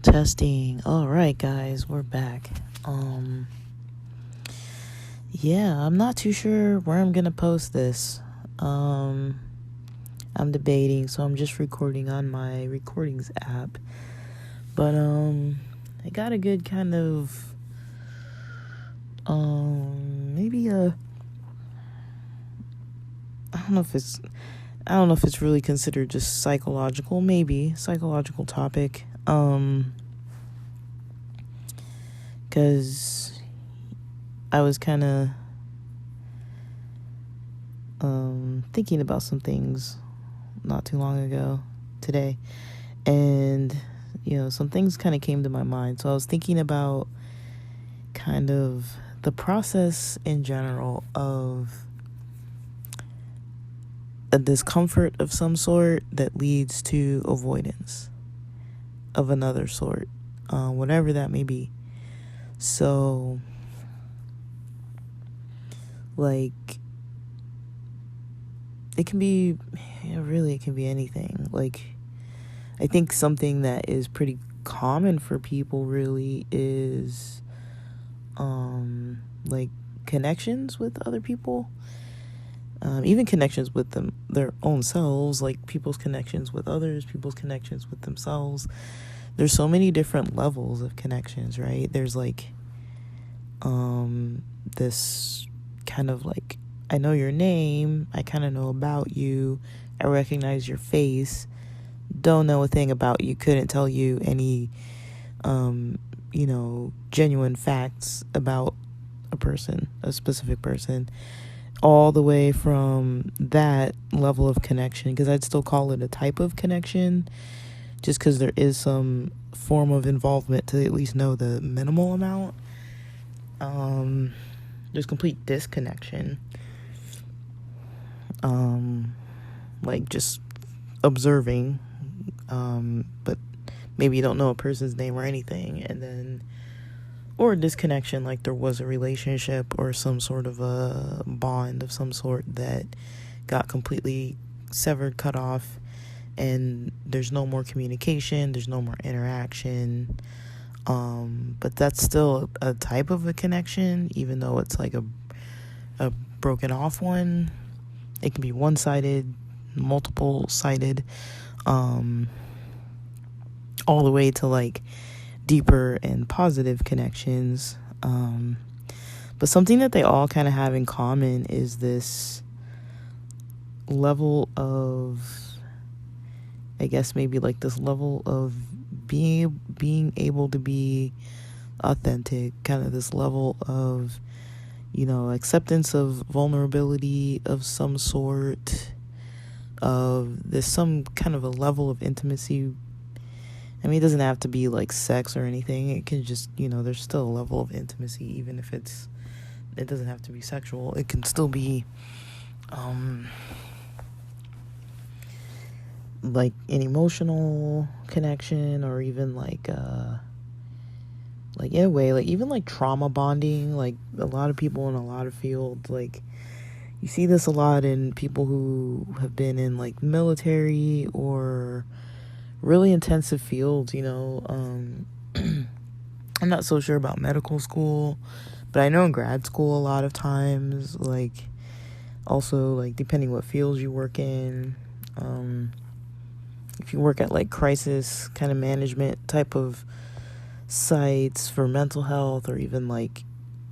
Testing. All right, guys, we're back. Yeah, I'm not too sure where I'm gonna post this. I'm debating, so I'm just recording on my recordings app. But I got a good kind of maybe I don't know if it's really considered just psychological, maybe psychological topic. Because I was kind of thinking about some things not too long ago today, and some things kind of came to my mind. So I was thinking about kind of the process in general of a discomfort of some sort that leads to avoidance of another sort, whatever that may be. So, like, it can be anything. Like, I think something that is pretty common for people really is, like, connections with other people. Even connections with their own selves, like people's connections with others, people's connections with themselves. There's so many different levels of connections, right? There's like this kind of like, I know your name, I kind of know about you, I recognize your face, don't know a thing about you, couldn't tell you any genuine facts about a specific person, all the way from that level of connection, because I'd still call it a type of connection, just because there is some form of involvement to at least know the minimal amount. There's complete disconnection, like just observing, but maybe you don't know a person's name or anything, and then, or a disconnection, like there was a relationship or some sort of a bond of some sort that got completely severed, cut off, and there's no more communication, there's no more interaction, but that's still a type of a connection, even though it's like a broken off one. It can be one-sided, multiple-sided, all the way to like deeper and positive connections. But something that they all kind of have in common is this level of, I guess maybe like this level of being able to be authentic, kind of this level of, acceptance of vulnerability of some sort, of there's some kind of a level of intimacy. I mean, it doesn't have to be like sex or anything. It can just, there's still a level of intimacy, even if it doesn't have to be sexual. It can still be, like an emotional connection, or even like in a way, like even like trauma bonding. Like a lot of people in a lot of fields, like you see this a lot in people who have been in like military or really intensive fields, I'm not so sure about medical school, but I know in grad school a lot of times, like also like depending what fields you work in, if you work at like crisis kind of management type of sites for mental health, or even like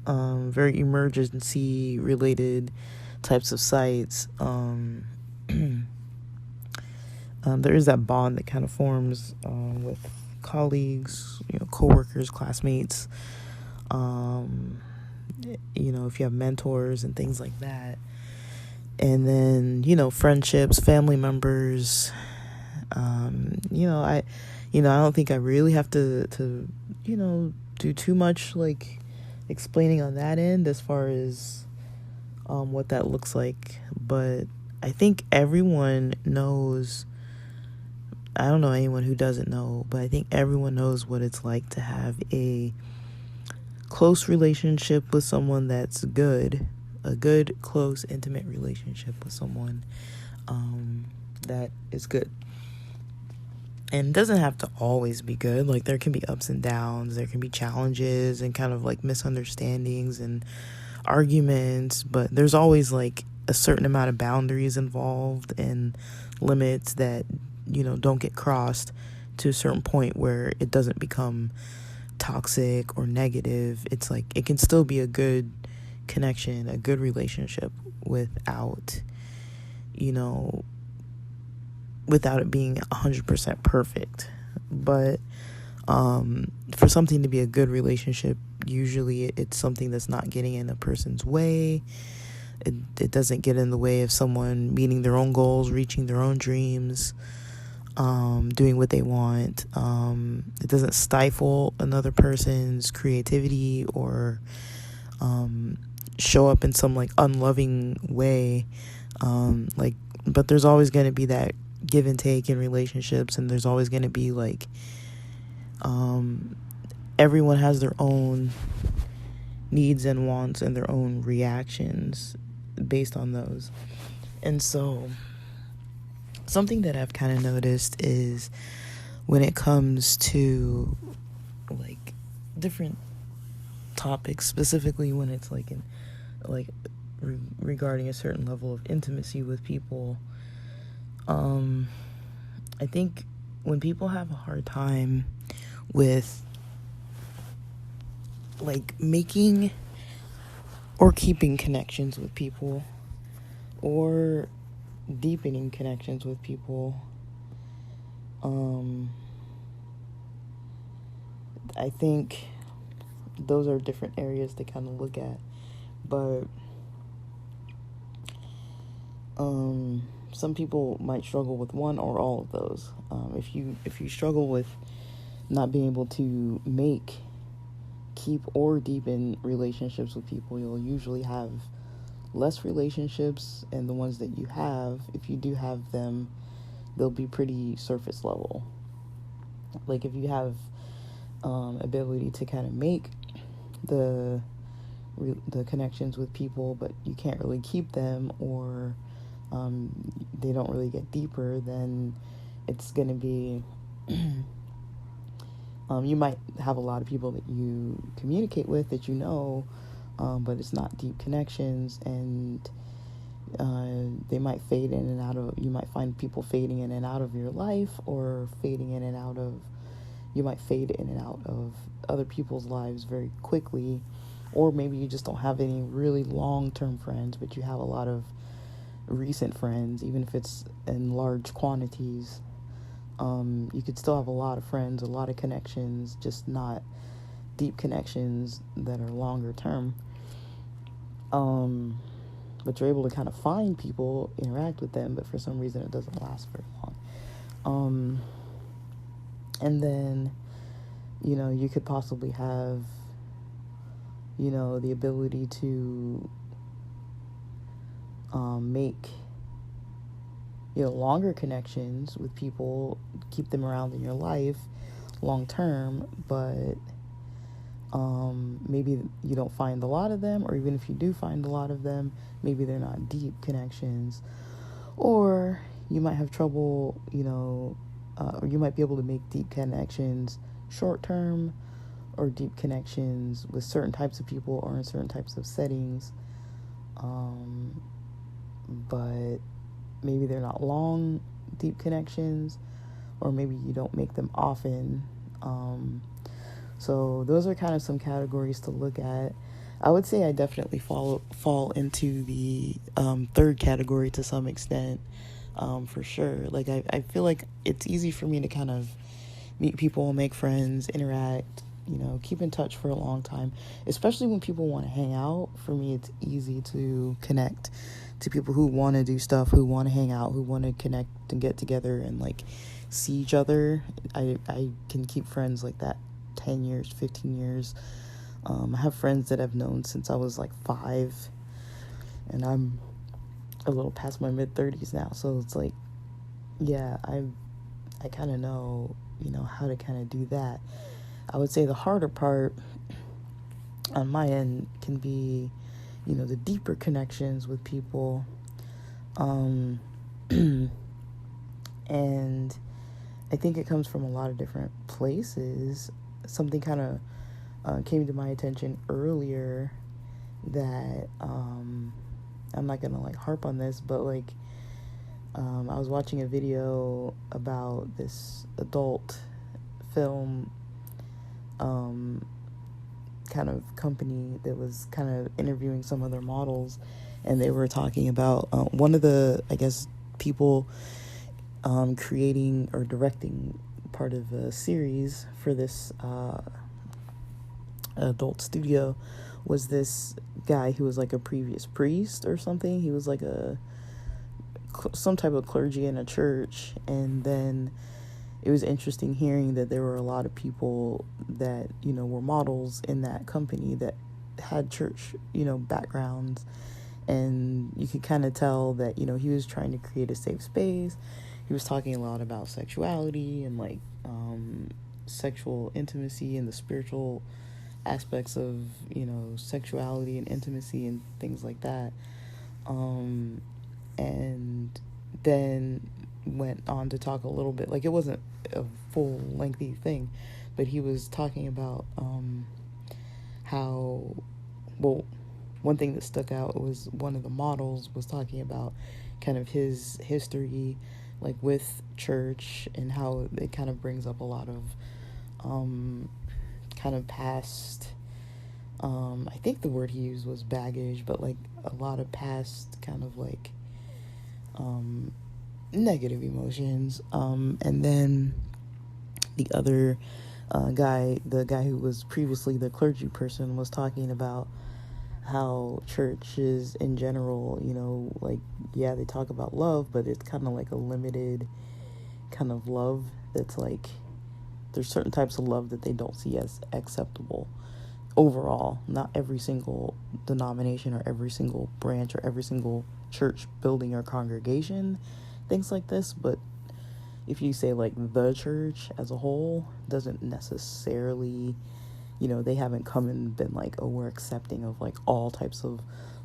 very emergency related types of sites, there is that bond that kind of forms with colleagues, coworkers, classmates, if you have mentors and things like that. And then, friendships, family members. I don't think I really have to do too much like explaining on that end as far as what that looks like. But I think everyone knows. I don't know anyone who doesn't know, but I think everyone knows what it's like to have a close relationship with someone that's good, a good, close, intimate relationship with someone that is good. And it doesn't have to always be good. Like, there can be ups and downs, there can be challenges and kind of like misunderstandings and arguments, but there's always like a certain amount of boundaries involved and limits that, don't get crossed to a certain point where it doesn't become toxic or negative. It's like it can still be a good connection, a good relationship without it being 100% perfect. But for something to be a good relationship, usually it's something that's not getting in a person's way. It doesn't get in the way of someone meeting their own goals, reaching their own dreams, doing what they want. It doesn't stifle another person's creativity or show up in some like unloving way. But there's always going to be that give and take in relationships, and there's always going to be like everyone has their own needs and wants and their own reactions based on those. And so something that I've kind of noticed is when it comes to like different topics, specifically when it's like regarding a certain level of intimacy with people, I think when people have a hard time with like making or keeping connections with people or deepening connections with people, I think those are different areas to kind of look at. But some people might struggle with one or all of those. If you struggle with not being able to keep or deepen relationships with people, you'll usually have less relationships, and the ones that you have, if you do have them, they'll be pretty surface level. Like if you have ability to kind of make the connections with people, but you can't really keep them, or they don't really get deeper, then it's going to be you might have a lot of people that you communicate with that but it's not deep connections, and they might fade in and out of, you might find people fading in and out of your life, or you might fade in and out of other people's lives very quickly. Or maybe you just don't have any really long-term friends, but you have a lot of recent friends, even if it's in large quantities. You could still have a lot of friends, a lot of connections, just not deep connections that are longer term. But you're able to kind of find people, interact with them, but for some reason it doesn't last very long. And then, you could possibly have, the ability to make, longer connections with people, keep them around in your life long term, but maybe you don't find a lot of them, or even if you do find a lot of them, maybe they're not deep connections, or you might have trouble, or you might be able to make deep connections short term, or deep connections with certain types of people or in certain types of settings, but maybe they're not long, deep connections, or maybe you don't make them often. So those are kind of some categories to look at. I would say I definitely fall into the third category to some extent, for sure. Like I feel like it's easy for me to kind of meet people, make friends, interact, keep in touch for a long time, especially when people want to hang out. For me, it's easy to connect to people who want to do stuff, who want to hang out, who want to connect and get together and like see each other. I can keep friends like that 10 years, 15 years. I have friends that I've known since I was like 5, and I'm a little past my mid-30s now, so it's like, yeah, I kind of know, how to kind of do that. I would say the harder part on my end can be, the deeper connections with people. And I think it comes from a lot of different places. Something kind of came to my attention earlier that I'm not gonna like harp on this, but like I was watching a video about this adult film kind of company that was kind of interviewing some of their models, and they were talking about one of the, I guess, people creating or directing part of a series for this adult studio was this guy who was like a previous priest or something. He was like some type of clergy in a church, and then it was interesting hearing that there were a lot of people that were models in that company that had church backgrounds, and you could kind of tell that he was trying to create a safe space. He was talking a lot about sexuality and like sexual intimacy and the spiritual aspects of sexuality and intimacy and things like that, and then went on to talk a little bit, like it wasn't a full lengthy thing, but he was talking about how, well, one thing that stuck out was one of the models was talking about kind of his history like with church, and how it kind of brings up a lot of kind of past, I think the word he used was baggage, but like a lot of past kind of like negative emotions. And then the other guy, the guy who was previously the clergy person, was talking about how churches in general, like, yeah, they talk about love, but it's kind of like a limited kind of love that's like, there's certain types of love that they don't see as acceptable overall. Not every single denomination or every single branch or every single church building or congregation thinks like this, but if you say like the church as a whole, doesn't necessarily, they haven't come and been like, oh, we're accepting of like all types of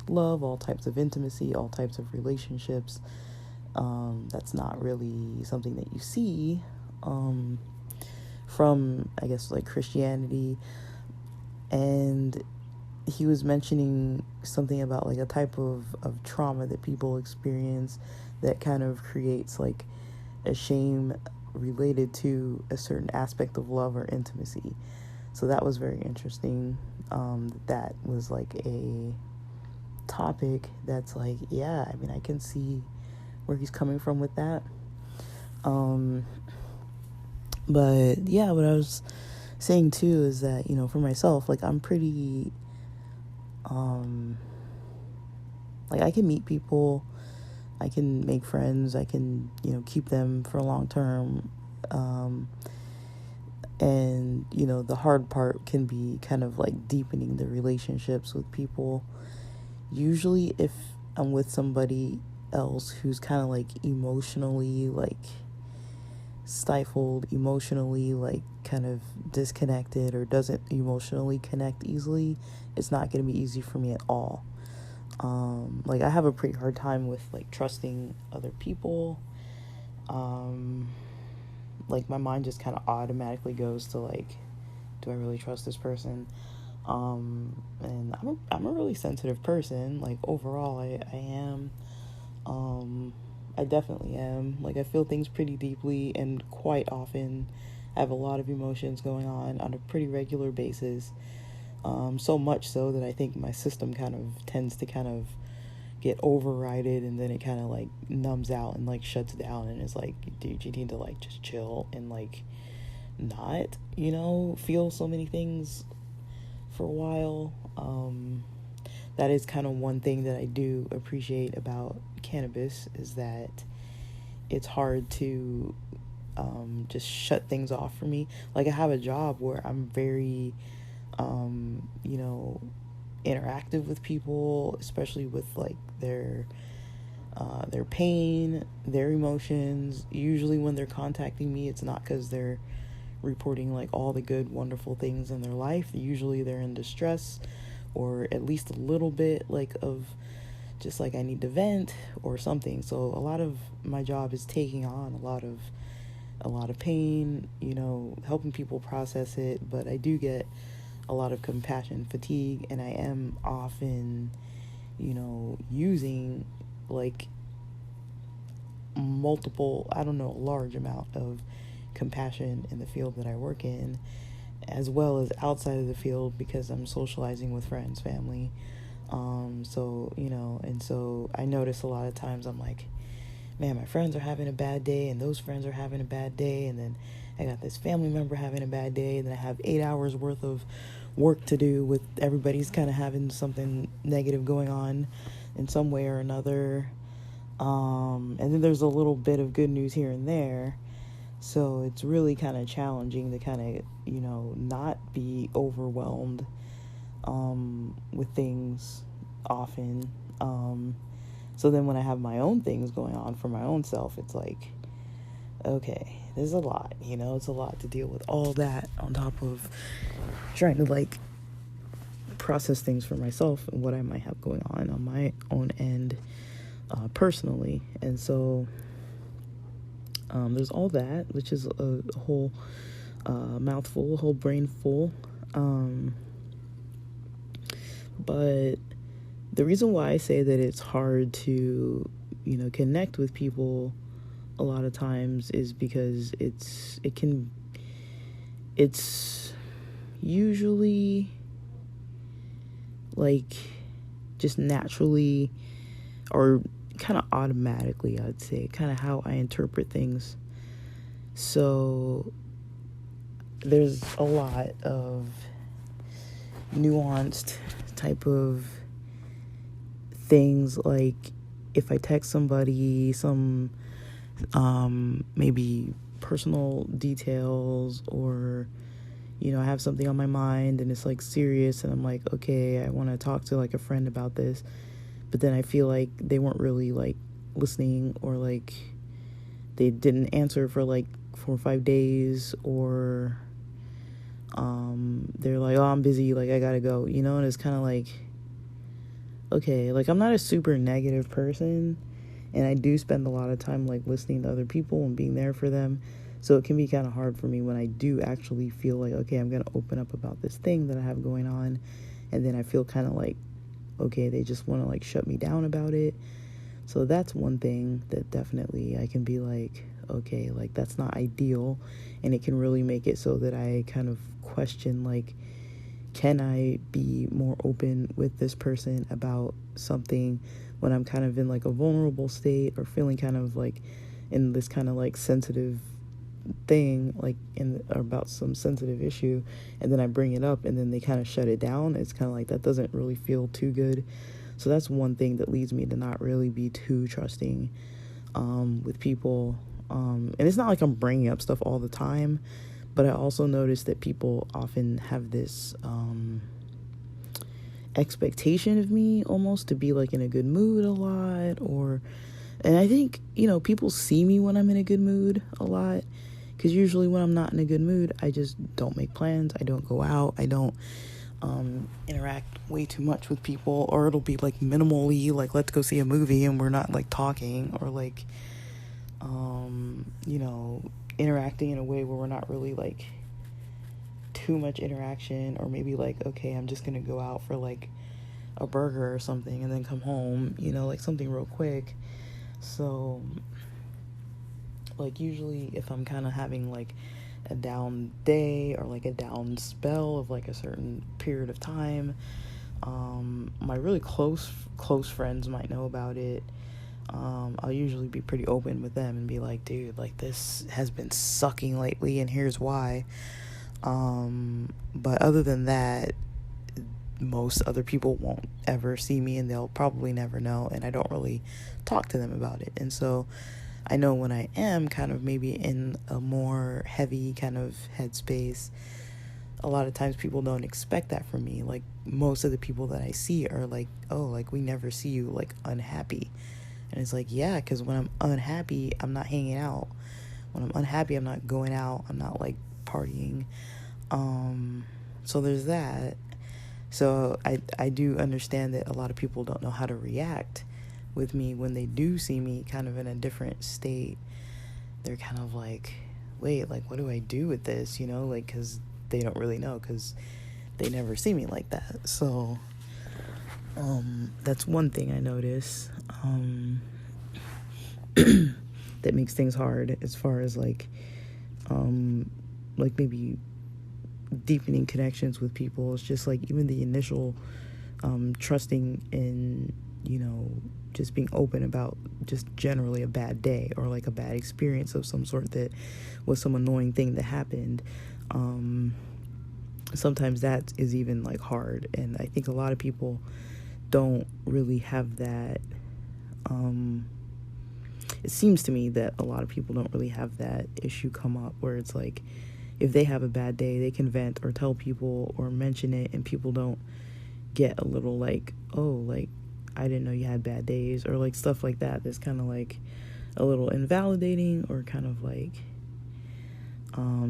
love, all types of intimacy, all types of relationships. That's not really something that you see from, I guess, like Christianity. And he was mentioning something about like a type of trauma that people experience that kind of creates like a shame related to a certain aspect of love or intimacy. So that was very interesting. That was like a topic that's like, yeah, I mean, I can see where he's coming from with that. But yeah, what I was saying too is that, for myself, like I'm pretty, like I can meet people, I can make friends, I can, keep them for a long term. And, the hard part can be kind of like deepening the relationships with people. Usually if I'm with somebody else who's kind of like emotionally like stifled, emotionally like kind of disconnected, or doesn't emotionally connect easily, it's not going to be easy for me at all. Like I have a pretty hard time with like trusting other people. Like my mind just kind of automatically goes to like, do I really trust this person? And I'm a really sensitive person. Like overall, I am. I definitely am. Like I feel things pretty deeply, and quite often I have a lot of emotions going on a pretty regular basis. So much so that I think my system kind of tends to kind of get overrided, and then it kind of like numbs out and like shuts down, and it's like, dude, you need to like just chill and like not, feel so many things for a while. That is kind of one thing that I do appreciate about cannabis, is that it's hard to just shut things off for me. Like I have a job where I'm very interactive with people, especially with like their pain, their emotions. Usually when they're contacting me, it's not because they're reporting like all the good, wonderful things in their life. Usually they're in distress, or at least a little bit like of just like I need to vent or something. So a lot of my job is taking on a lot of pain, helping people process it, but I do get a lot of compassion fatigue, and I am often, using like a large amount of compassion in the field that I work in, as well as outside of the field, because I'm socializing with friends, family. So I notice a lot of times I'm like, man, my friends are having a bad day, and those friends are having a bad day, and then I got this family member having a bad day, and then I have 8 hours worth of work to do with everybody's kind of having something negative going on in some way or another. And then there's a little bit of good news here and there. So it's really kind of challenging to kind of, not be overwhelmed with things often. So then when I have my own things going on for my own self, it's like, okay, there's a lot, it's a lot to deal with all that on top of trying to like process things for myself and what I might have going on my own end personally. And so there's all that, which is a whole mouthful, a whole brain full. But the reason why I say that it's hard to, connect with people a lot of times is because it's usually like just naturally or kind of automatically, I'd say, kind of how I interpret things. So there's a lot of nuanced type of things, like if I text somebody some maybe personal details, or I have something on my mind and it's like serious, and I'm like, okay, I want to talk to like a friend about this, but then I feel like they weren't really like listening, or like they didn't answer for like 4 or 5 days, or they're like, oh, I'm busy, like I gotta go, and it's kind of like, okay, like I'm not a super negative person, and I do spend a lot of time like listening to other people and being there for them. So it can be kind of hard for me when I do actually feel like, okay, I'm going to open up about this thing that I have going on, and then I feel kind of like, okay, they just want to like shut me down about it. So that's one thing that definitely I can be like, okay, like that's not ideal, and it can really make it so that I kind of question, like, can I be more open with this person about something when I'm kind of in like a vulnerable state, or feeling kind of like in this kind of like sensitive thing, like or about some sensitive issue, and then I bring it up and then they kind of shut it down. It's kind of like that doesn't really feel too good. So that's one thing that leads me to not really be too trusting with people. And it's not like I'm bringing up stuff all the time, but I also notice that people often have this expectation of me almost to be like in a good mood a lot, and I think, people see me when I'm in a good mood a lot, because usually when I'm not in a good mood, I just don't make plans, I don't go out, I don't interact way too much with people, or it'll be like minimally, like let's go see a movie and we're not like talking, or like interacting in a way where we're not really like too much interaction, or maybe like, okay, I'm just gonna go out for like a burger or something and then come home, like something real quick. So like usually if I'm kind of having like a down day, or like a down spell of like a certain period of time, my really close friends might know about it. I'll usually be pretty open with them and be like, dude, like this has been sucking lately and here's why. But other than that, most other people won't ever see me, and they'll probably never know, and I don't really talk to them about it. And so I know when I am kind of maybe in a more heavy kind of headspace, a lot of times people don't expect that from me. Like most of the people that I see are like, oh, like we never see you like unhappy. And it's like, yeah, because when I'm unhappy, I'm not hanging out. When I'm unhappy, I'm not going out. I'm not like partying. So there's that. So I do understand that a lot of people don't know how to react with me when they do see me kind of in a different state. They're kind of like, wait, like, what do I do with this? Like, because they don't really know, because they never see me like that. So that's one thing I notice that makes things hard, as far as like maybe deepening connections with people. It's just like even the initial trusting in, just being open about just generally a bad day or like a bad experience of some sort that was some annoying thing that happened. Sometimes that is even like hard, and I think a lot of people don't really have that. It seems to me that a lot of people don't really have that issue come up, where it's like, if they have a bad day, they can vent or tell people or mention it, and people don't get a little like, oh, like, I didn't know you had bad days, or like stuff like that. That's kind of like a little invalidating, or kind of like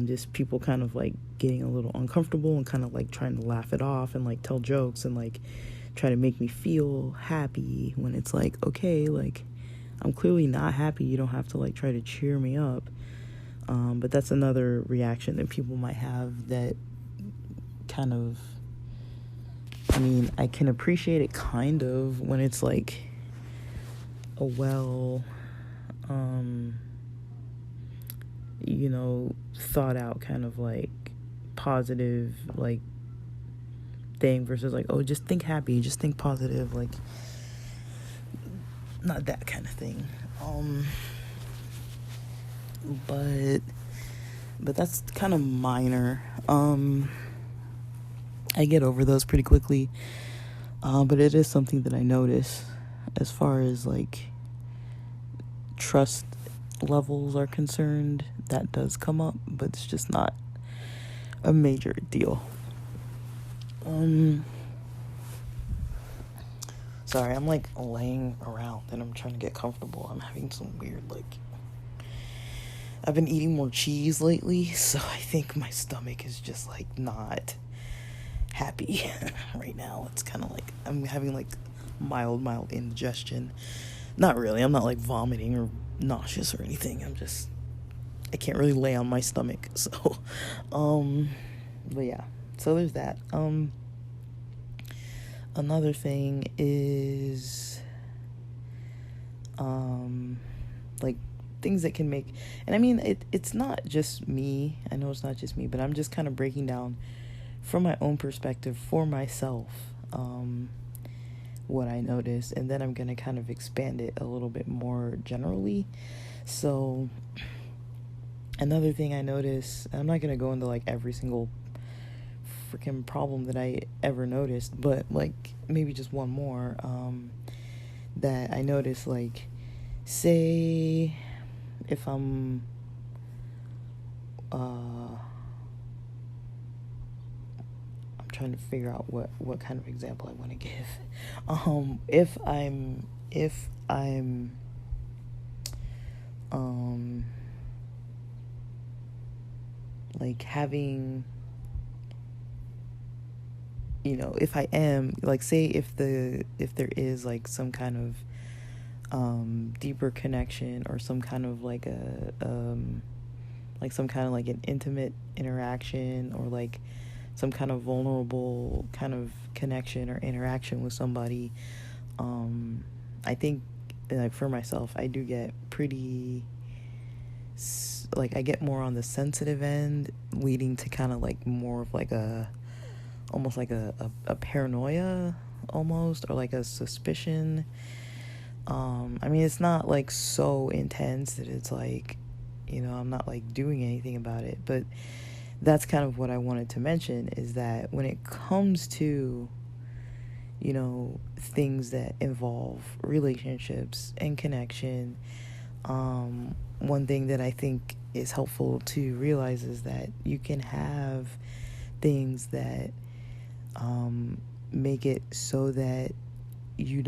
just people kind of like getting a little uncomfortable and kind of like trying to laugh it off and like tell jokes and like try to make me feel happy, when it's like, okay, like, I'm clearly not happy. You don't have to like try to cheer me up. But that's another reaction that people might have that kind of, I can appreciate it kind of when it's like a thought out kind of like positive like thing, versus like, oh, just think happy, just think positive, like not that kind of thing. But that's kind of minor. I get over those pretty quickly. But it is something that I notice as far as like trust levels are concerned. That does come up, but it's just not a major deal. Sorry, I'm like laying around and I'm trying to get comfortable. I'm having some weird I've been eating more cheese lately, so I think my stomach is just like not happy right now. It's kind of like I'm having like mild indigestion. Not really. I'm not like vomiting or nauseous or anything. I can't really lay on my stomach. So but yeah. So there's that. Another thing is like things that can make, and it's not just me. I know it's not just me, but I'm just kind of breaking down from my own perspective for myself what I noticed, and then I'm going to kind of expand it a little bit more generally. So another thing I noticed, I'm not going to go into like every single freaking problem that I ever noticed, but like maybe just one more that I noticed. Like, say if I'm trying to figure out what kind of example I want to give. If I'm like having, if I am like, say if there is like some kind of deeper connection, or some kind of like some kind of like an intimate interaction, or like some kind of vulnerable kind of connection or interaction with somebody, I think, like, for myself, I do get pretty, like, I get more on the sensitive end, leading to kind of like more of like almost like a paranoia almost, or like a suspicion. It's not like so intense that it's like, I'm not like doing anything about it, but that's kind of what I wanted to mention, is that when it comes to, things that involve relationships and connection, one thing that I think is helpful to realize is that you can have things that make it so that you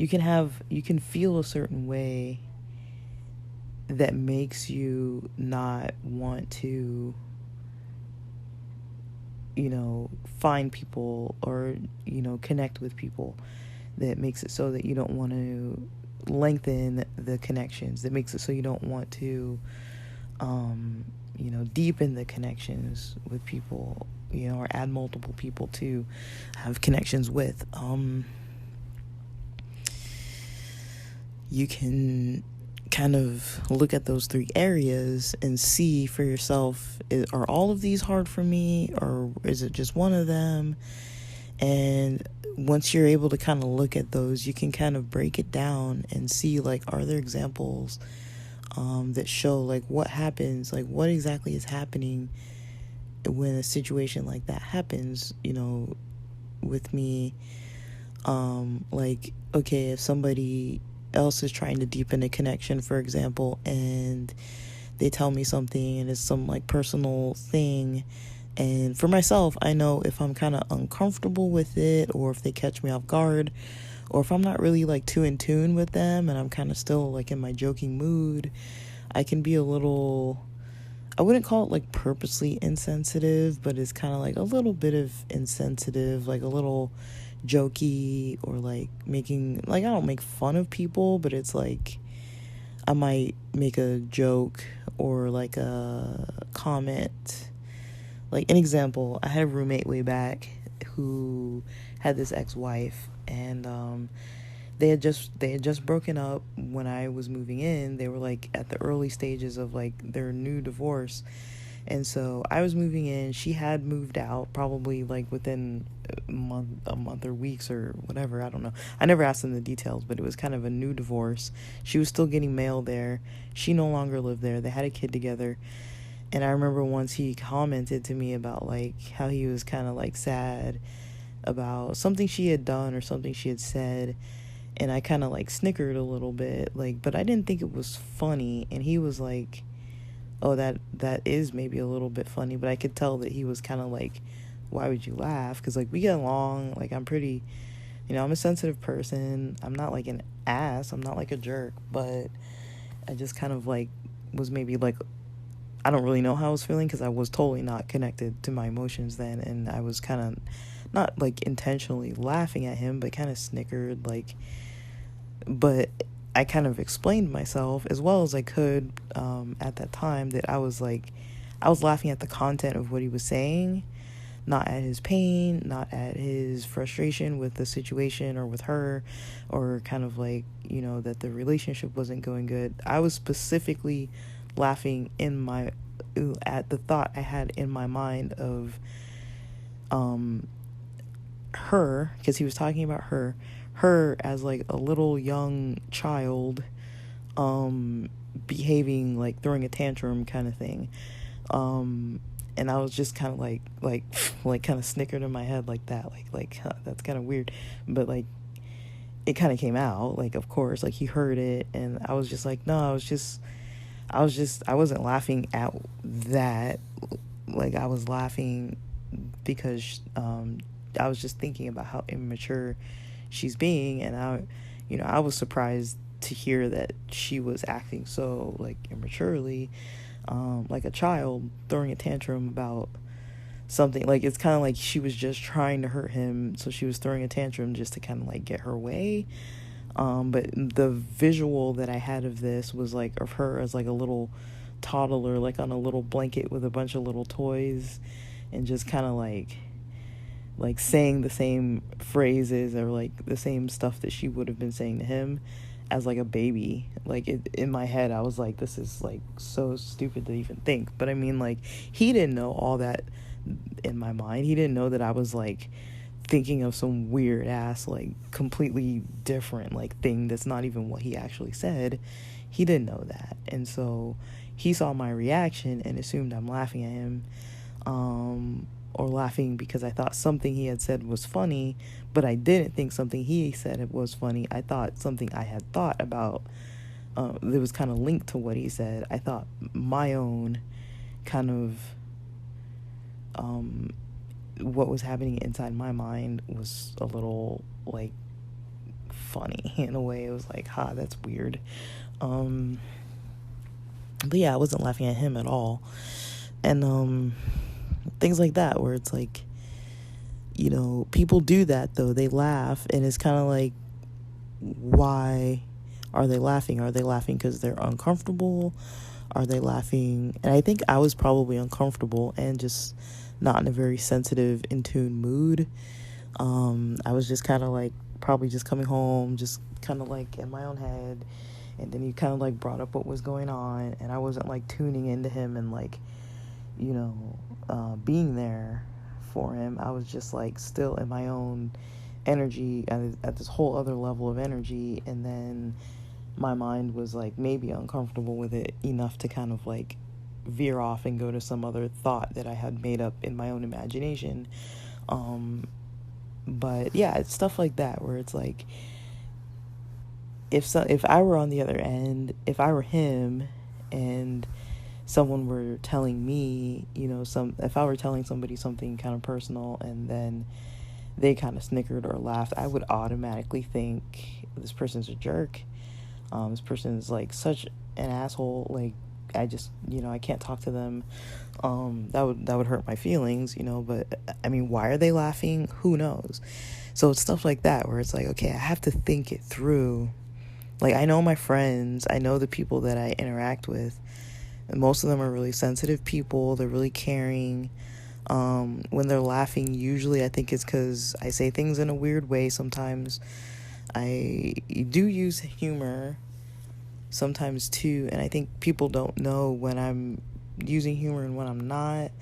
can feel a certain way that makes you not want to, find people or, connect with people, that makes it so that you don't want to lengthen the connections, that makes it so you don't want to, deepen the connections with people, or add multiple people to have connections with. You can kind of look at those three areas and see for yourself, are all of these hard for me, or is it just one of them? And once you're able to kind of look at those, you can kind of break it down and see, like, are there examples that show, like, what happens, like, what exactly is happening when a situation like that happens, with me. Like, okay, if somebody else is trying to deepen a connection, for example, and they tell me something and it's some, like, personal thing, and for myself, I know if I'm kind of uncomfortable with it, or if they catch me off guard, or if I'm not really, like, too in tune with them and I'm kind of still, like, in my joking mood, I can be a little, I wouldn't call it, like, purposely insensitive, but it's kind of like a little bit of insensitive, like a little jokey, or like making, like, I don't make fun of people, but it's like I might make a joke or like a comment. Like, an example, I had a roommate way back who had this ex-wife, and they had just broken up when I was moving in. They were, like, at the early stages of, like, their new divorce. And so I was moving in. She had moved out probably, like, within a month or weeks or whatever. I don't know. I never asked them the details, but it was kind of a new divorce. She was still getting mail there. She no longer lived there. They had a kid together. And I remember once he commented to me about, like, how he was kind of, like, sad about something she had done or something she had said. And I kind of, like, snickered a little bit, like, but I didn't think it was funny. And he was like, oh, that is maybe a little bit funny. But I could tell that he was kind of like, why would you laugh? Because, like, we get along. Like, I'm pretty, I'm a sensitive person. I'm not, like, an ass. I'm not, like, a jerk. But I just kind of, like, was maybe, like, I don't really know how I was feeling, because I was totally not connected to my emotions then. And I was kind of not, like, intentionally laughing at him, but kind of snickered, like, but I kind of explained myself as well as I could at that time, that I was laughing at the content of what he was saying, not at his pain, not at his frustration with the situation or with her, or kind of like, that the relationship wasn't going good. I was specifically laughing at the thought I had in my mind of her, because he was talking about her as, like, a little young child, behaving, like, throwing a tantrum kind of thing. And I was just kind of like kind of snickered in my head like that, like that's kind of weird, but, like, it kind of came out, like, of course, like, he heard it, and I was just like, no, I wasn't laughing at that, like, I was laughing because I was just thinking about how immature she's being, and I was surprised to hear that she was acting so, like, immaturely, like a child throwing a tantrum about something. Like, it's kind of like she was just trying to hurt him, so she was throwing a tantrum just to kind of, like, get her way. But the visual that I had of this was, like, of her as, like, a little toddler, like, on a little blanket with a bunch of little toys, and just kind of like saying the same phrases, or, like, the same stuff that she would have been saying to him as, like, a baby. Like, in my head, I was like, this is, like, so stupid to even think. But I mean, like, he didn't know all that in my mind. He didn't know that I was, like, thinking of some weird ass, like, completely different, like, thing that's not even what he actually said. He didn't know that. And so he saw my reaction and assumed I'm laughing at him, or laughing because I thought something he had said was funny, but I didn't think something he said it was funny. I thought something I had thought about, that was kind of linked to what he said. I thought my own kind of, what was happening inside my mind was a little, like, funny in a way. It was like, that's weird. But yeah, I wasn't laughing at him at all. And things like that, where it's like, people do that though. They laugh, and it's kind of like, why are they laughing? Are they laughing because they're uncomfortable? Are they laughing? And I think I was probably uncomfortable and just not in a very sensitive, in tune mood. I was just kind of like probably just coming home, just kind of like in my own head. And then he kind of like brought up what was going on, and I wasn't like tuning into him and like, being there for him. I was just like still in my own energy at this whole other level of energy. And then my mind was like maybe uncomfortable with it enough to kind of like veer off and go to some other thought that I had made up in my own imagination. But yeah, it's stuff like that where it's like, if I were on the other end, if I were him and someone were telling me, if I were telling somebody something kind of personal and then they kind of snickered or laughed, I would automatically think this person's a jerk. This person is like such an asshole. Like, I just, I can't talk to them. That would hurt my feelings, but I mean, why are they laughing? Who knows? So it's stuff like that where it's like, okay, I have to think it through. Like, I know my friends, I know the people that I interact with, and most of them are really sensitive people. They're really caring. When they're laughing, usually I think it's because I say things in a weird way. Sometimes I do use humor sometimes too, and I think people don't know when I'm using humor and when I'm not.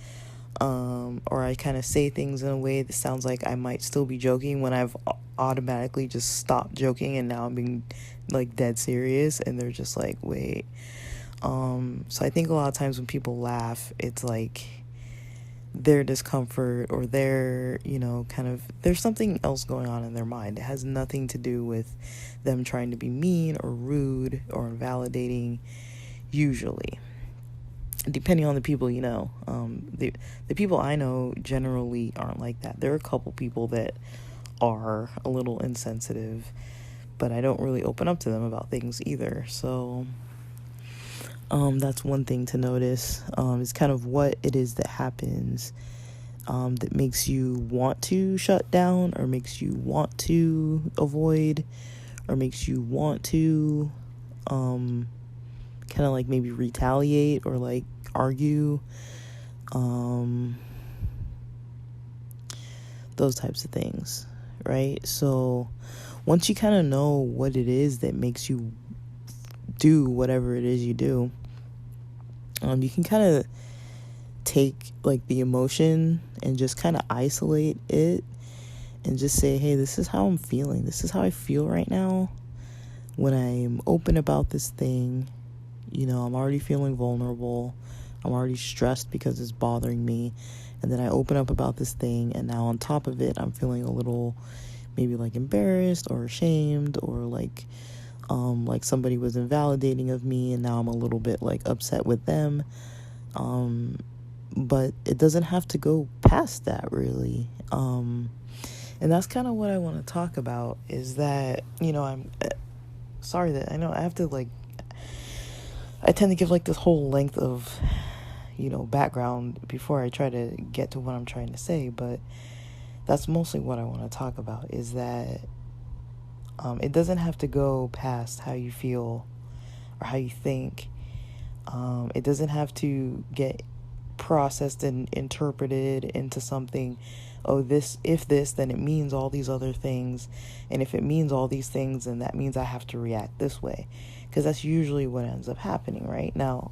Or I kind of say things in a way that sounds like I might still be joking when I've automatically just stopped joking and now I'm being like dead serious, and they're just like, wait. So I think a lot of times when people laugh, it's like their discomfort or their, kind of, there's something else going on in their mind. It has nothing to do with them trying to be mean or rude or invalidating, usually. Depending on the people the people I know generally aren't like that. There are a couple people that are a little insensitive, but I don't really open up to them about things either. So that's one thing to notice. Is kind of what it is that happens that makes you want to shut down, or makes you want to avoid, or makes you want to kind of like maybe retaliate or like argue, those types of things, right? So once you kind of know what it is that makes you do whatever it is you do, you can kind of take like the emotion and just kind of isolate it and just say, hey, this is how I'm feeling. This is how I feel right now. When I'm open about this thing, I'm already feeling vulnerable. I'm already stressed because it's bothering me. And then I open up about this thing, and now on top of it, I'm feeling a little maybe like embarrassed or ashamed, or like somebody was invalidating of me, and now I'm a little bit like upset with them. But it doesn't have to go past that, really. And that's kind of what I want to talk about, is that, I'm sorry that I know I have to like, I tend to give like this whole length of, background before I try to get to what I'm trying to say, but that's mostly what I want to talk about, is that it doesn't have to go past how you feel or how you think. It doesn't have to get processed and interpreted into something, if this, then it means all these other things, and if it means all these things, then that means I have to react this way, because that's usually what ends up happening, right? Now,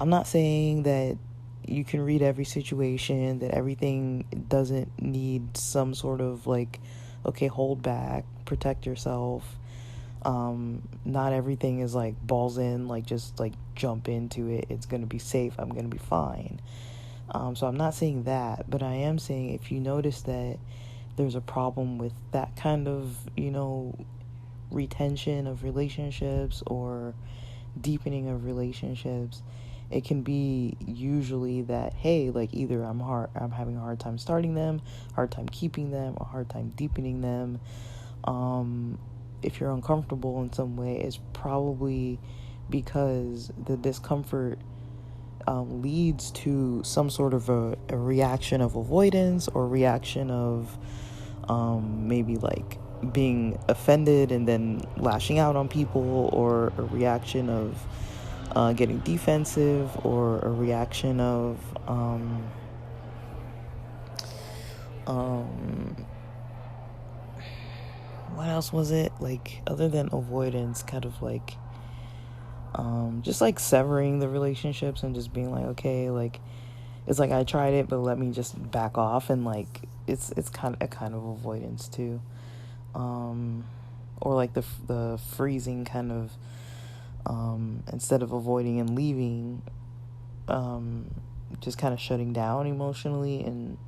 I'm not saying that you can read every situation, that everything doesn't need some sort of like, okay, hold back, protect yourself. Not everything is like balls in, like just like jump into it. It's going to be safe. I'm going to be fine. So I'm not saying that, but I am saying if you notice that there's a problem with that kind of, retention of relationships or deepening of relationships, it can be usually that, hey, like either I'm having a hard time starting them, hard time keeping them, or hard time deepening them. If you're uncomfortable in some way, it's probably because the discomfort leads to some sort of a reaction of avoidance, or reaction of maybe like being offended and then lashing out on people, or a reaction of getting defensive, or a reaction of what else was it, like, other than avoidance, kind of like just like severing the relationships and just being like, okay, like, it's like I tried it, but let me just back off, and like it's kind of a kind of avoidance too, or like the freezing kind of, instead of avoiding and leaving, just kind of shutting down emotionally, and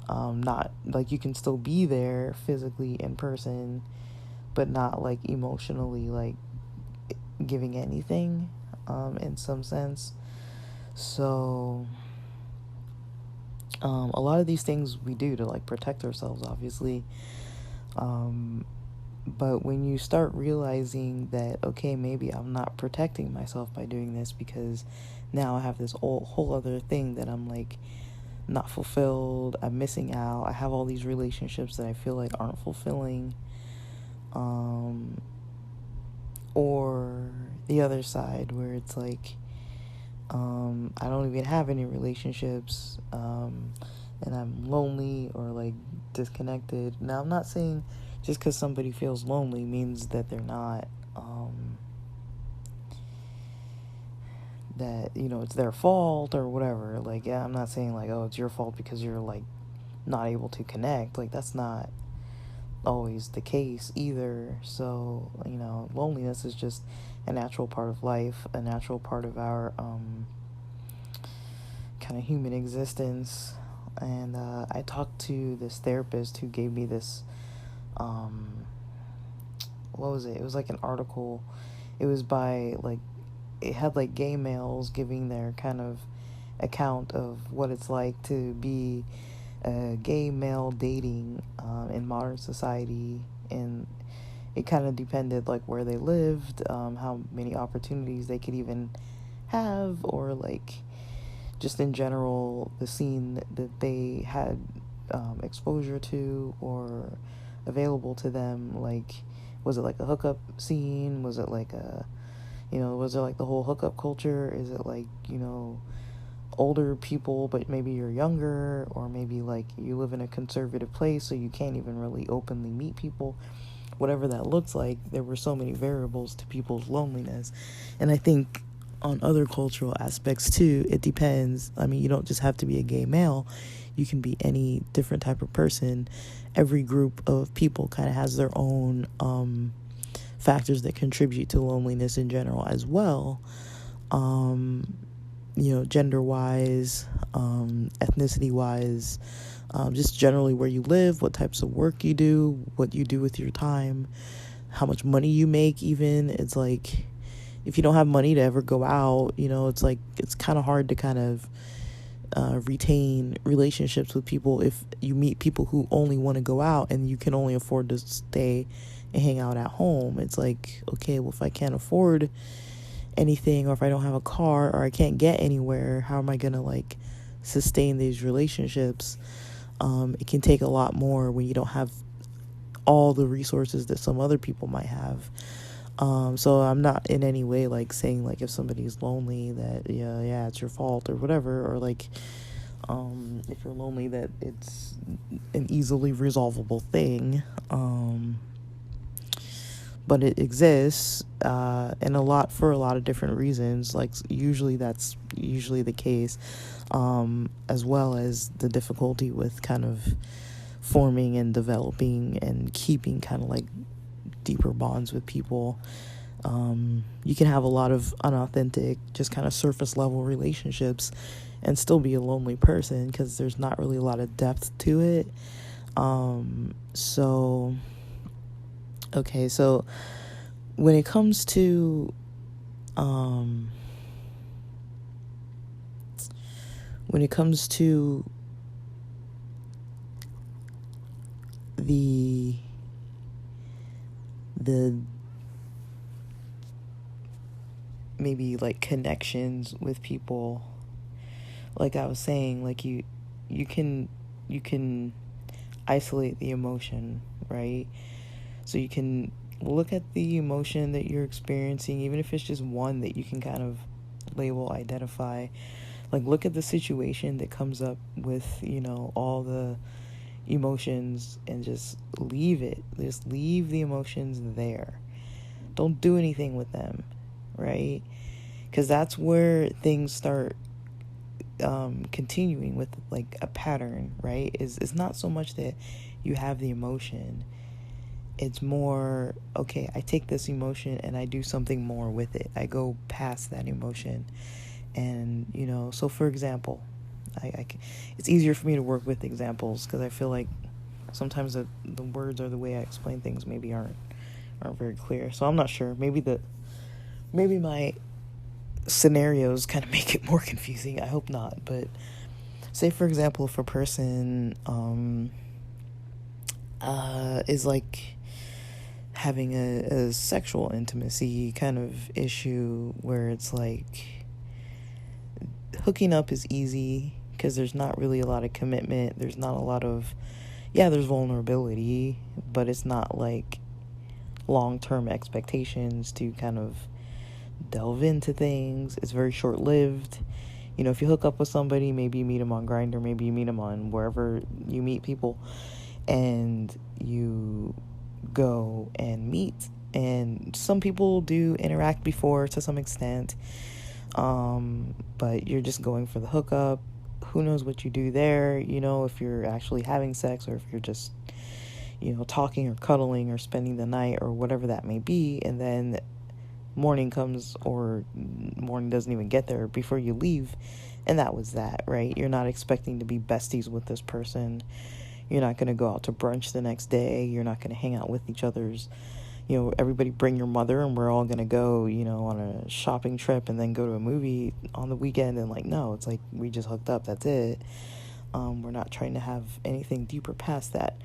not like, you can still be there physically in person, but not like emotionally like giving anything, in some sense. So a lot of these things we do to like protect ourselves, obviously, but when you start realizing that, okay, maybe I'm not protecting myself by doing this, because now I have this whole other thing that I'm like not fulfilled, I'm missing out, I have all these relationships that I feel like aren't fulfilling, or the other side where it's like, I don't even have any relationships, and I'm lonely or like disconnected. Now, I'm not saying just because somebody feels lonely means that they're not, that, it's their fault or whatever. Like, yeah, I'm not saying like, oh, it's your fault because you're like not able to connect. Like, that's not always the case either. So, loneliness is just a natural part of life, a natural part of our kind of human existence. And I talked to this therapist who gave me this, what was it? It was like an article. It was by like, it had like gay males giving their kind of account of what it's like to be a gay male dating in modern society, and it kind of depended like where they lived, how many opportunities they could even have, or like just in general the scene that they had exposure to or available to them. Like, was it like a hookup scene? Was it like was it like the whole hookup culture? Is it like, older people, but maybe you're younger, or maybe like you live in a conservative place so you can't even really openly meet people? Whatever that looks like, there were so many variables to people's loneliness. And I think on other cultural aspects too, it depends. I mean, you don't just have to be a gay male. You can be any different type of person. Every group of people kind of has their own factors that contribute to loneliness in general as well. Gender-wise, ethnicity-wise, just generally where you live, what types of work you do, what you do with your time, how much money you make even. It's like, if you don't have money to ever go out, it's like, it's kind of hard to kind of retain relationships with people if you meet people who only want to go out and you can only afford to stay and hang out at home. It's like, okay, well, if I can't afford anything, or if I don't have a car, or I can't get anywhere, how am I gonna like sustain these relationships? It can take a lot more when you don't have all the resources that some other people might have. So I'm not in any way like saying like, if somebody's lonely that yeah it's your fault or whatever, or like if you're lonely that it's an easily resolvable thing. But it exists, and for a lot of different reasons. Like, that's usually the case, as well as the difficulty with kind of forming and developing and keeping kind of like deeper bonds with people. You can have a lot of unauthentic, just kind of surface level relationships and still be a lonely person, because there's not really a lot of depth to it. So when it comes to the maybe like connections with people, like I was saying, like you can isolate the emotion, right? So you can look at the emotion that you're experiencing, even if it's just one that you can kind of label, identify. Like, look at the situation that comes up with, all the emotions, and just leave it. Just leave the emotions there. Don't do anything with them, right? Because that's where things start continuing with, like, a pattern, right? It's not so much that you have the emotion. It's more, okay, I take this emotion and I do something more with it. I go past that emotion. And, so for example, it's easier for me to work with examples because I feel like sometimes the words or the way I explain things maybe aren't very clear. So I'm not sure. Maybe my scenarios kind of make it more confusing. I hope not. But say, for example, if a person is like having a sexual intimacy kind of issue where it's like hooking up is easy because there's not really a lot of commitment. There's not a lot of, there's vulnerability, but it's not like long-term expectations to kind of delve into things. It's very short-lived. If you hook up with somebody, maybe you meet them on Grindr, maybe you meet them on wherever you meet people, and you go and meet. And some people do interact before to some extent, but you're just going for the hookup. Who knows what you do there, if you're actually having sex or if you're just, talking or cuddling or spending the night or whatever that may be. And then morning comes, or morning doesn't even get there before you leave, and that was that, right? You're not expecting to be besties with this person. You're not going to go out to brunch the next day. You're not going to hang out with each other's, everybody bring your mother and we're all going to go, on a shopping trip and then go to a movie on the weekend. And like, no, it's like we just hooked up, that's it. We're not trying to have anything deeper past that.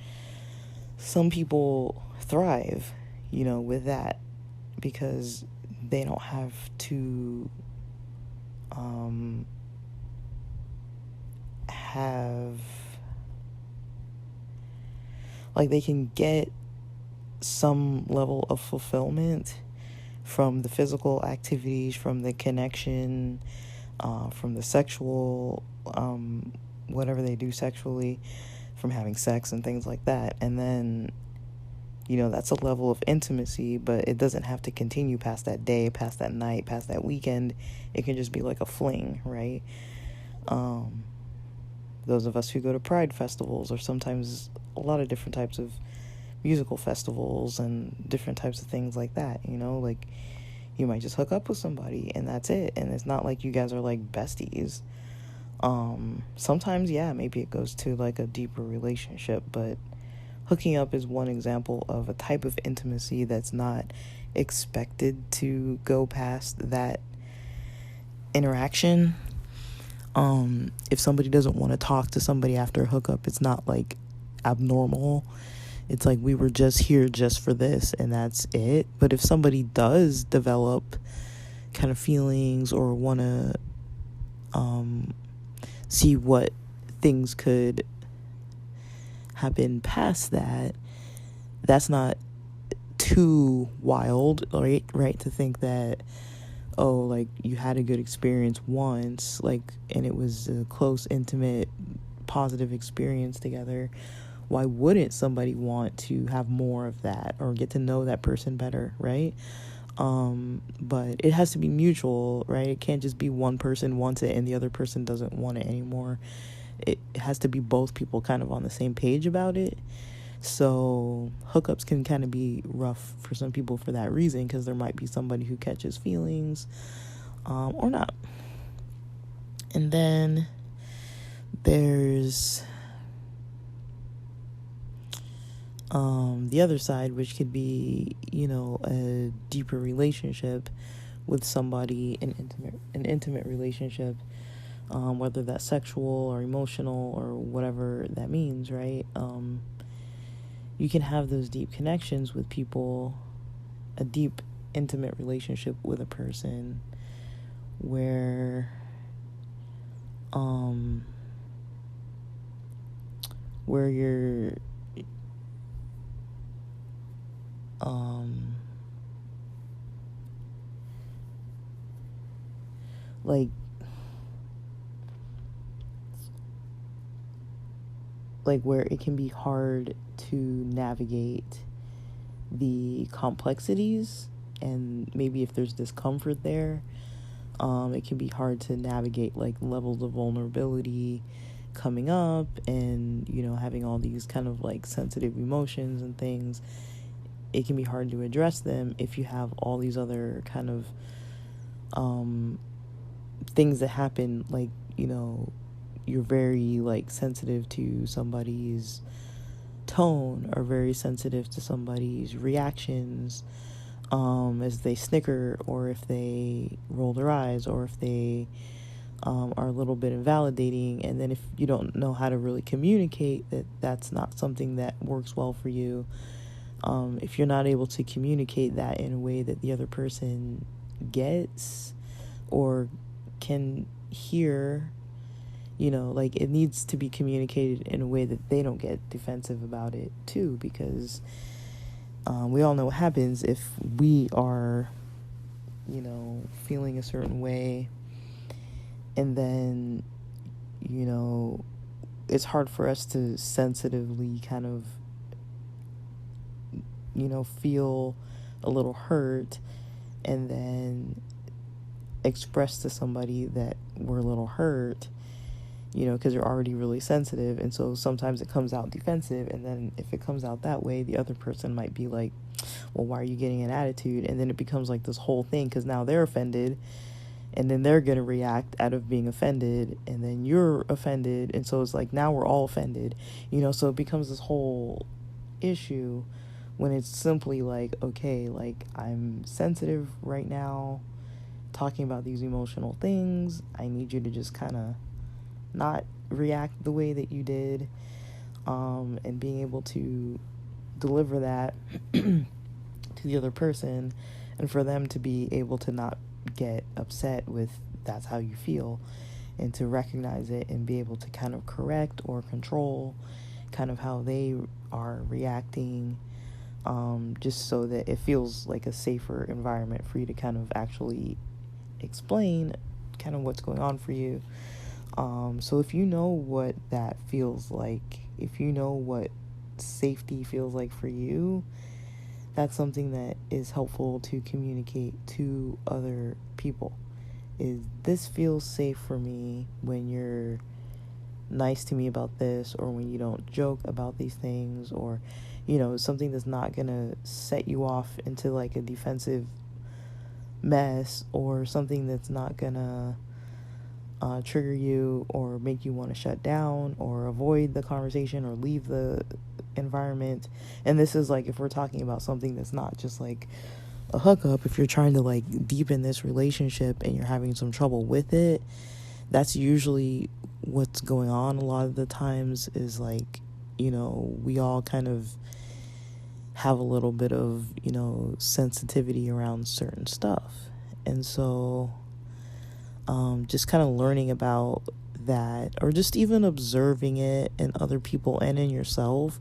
Some people thrive, with that, because they don't have to have, like, they can get some level of fulfillment from the physical activities, from the connection, from the sexual, whatever they do sexually, from having sex and things like that. And then, that's a level of intimacy, but it doesn't have to continue past that day, past that night, past that weekend. It can just be like a fling, right? Those of us who go to Pride festivals, or sometimes a lot of different types of musical festivals and different types of things like that, like you might just hook up with somebody and that's it. And it's not like you guys are like besties. Sometimes, maybe it goes to like a deeper relationship, but hooking up is one example of a type of intimacy that's not expected to go past that interaction. If somebody doesn't want to talk to somebody after a hookup, it's not like abnormal. It's like we were just here just for this and that's it. But if somebody does develop kind of feelings or want to see what things could happen past that, that's not too wild, right? To think that, oh, like you had a good experience once, like, and it was a close, intimate, positive experience together. Why wouldn't somebody want to have more of that or get to know that person better, right? But it has to be mutual, right? It can't just be one person wants it and the other person doesn't want it anymore. It has to be both people kind of on the same page about it. So hookups can kind of be rough for some people for that reason, because there might be somebody who catches feelings, or not. And then there's the other side, which could be, a deeper relationship with somebody, an intimate relationship, whether that's sexual or emotional or whatever that means, right? You can have those deep connections with people, a deep, intimate relationship with a person where where you're like where it can be hard to navigate the complexities, and maybe if there's discomfort there, it can be hard to navigate like levels of vulnerability coming up, and having all these kind of like sensitive emotions and things. It can be hard to address them if you have all these other kind of things that happen, like you're very like sensitive to somebody's tone, or very sensitive to somebody's reactions as they snicker, or if they roll their eyes, or if they are a little bit invalidating. And then if you don't know how to really communicate that that's not something that works well for you, if you're not able to communicate that in a way that the other person gets or can hear, like it needs to be communicated in a way that they don't get defensive about it too, because we all know what happens if we are, feeling a certain way, and then, it's hard for us to sensitively kind of, feel a little hurt and then express to somebody that we're a little hurt, because you're already really sensitive. And so sometimes it comes out defensive, and then if it comes out that way, the other person might be like, well, why are you getting an attitude? And then it becomes like this whole thing, because now they're offended, and then they're going to react out of being offended, and then you're offended, and so it's like now we're all offended, so it becomes this whole issue, when it's simply like, okay, like I'm sensitive right now, talking about these emotional things. I need you to just kind of not react the way that you did, and being able to deliver that to the other person, and for them to be able to not get upset with that's how you feel, and to recognize it and be able to kind of correct or control kind of how they are reacting, just so that it feels like a safer environment for you to kind of actually explain kind of what's going on for you. So if you know what that feels like, if you know what safety feels like for you, that's something that is helpful to communicate to other people. Is this feels safe for me when you're nice to me about this, or when you don't joke about these things, or something that's not gonna set you off into like a defensive mess, or something that's not gonna trigger you or make you want to shut down or avoid the conversation or leave the environment. And this is like if we're talking about something that's not just like a hookup, if you're trying to like deepen this relationship and you're having some trouble with it, that's usually what's going on a lot of the times, is like, we all kind of have a little bit of, sensitivity around certain stuff. And so just kind of learning about that, or just even observing it in other people and in yourself,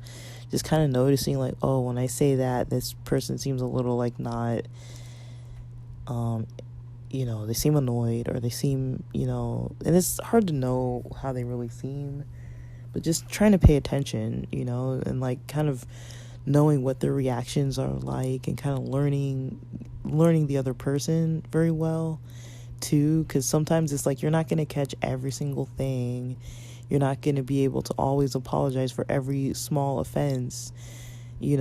just kind of noticing like, oh, when I say that, this person seems a little like not, they seem annoyed, or they seem, and it's hard to know how they really seem, but just trying to pay attention, and like kind of knowing what their reactions are like, and kind of learning the other person very well too, because sometimes it's like you're not going to catch every single thing. You're not going to be able to always apologize for every small offense. We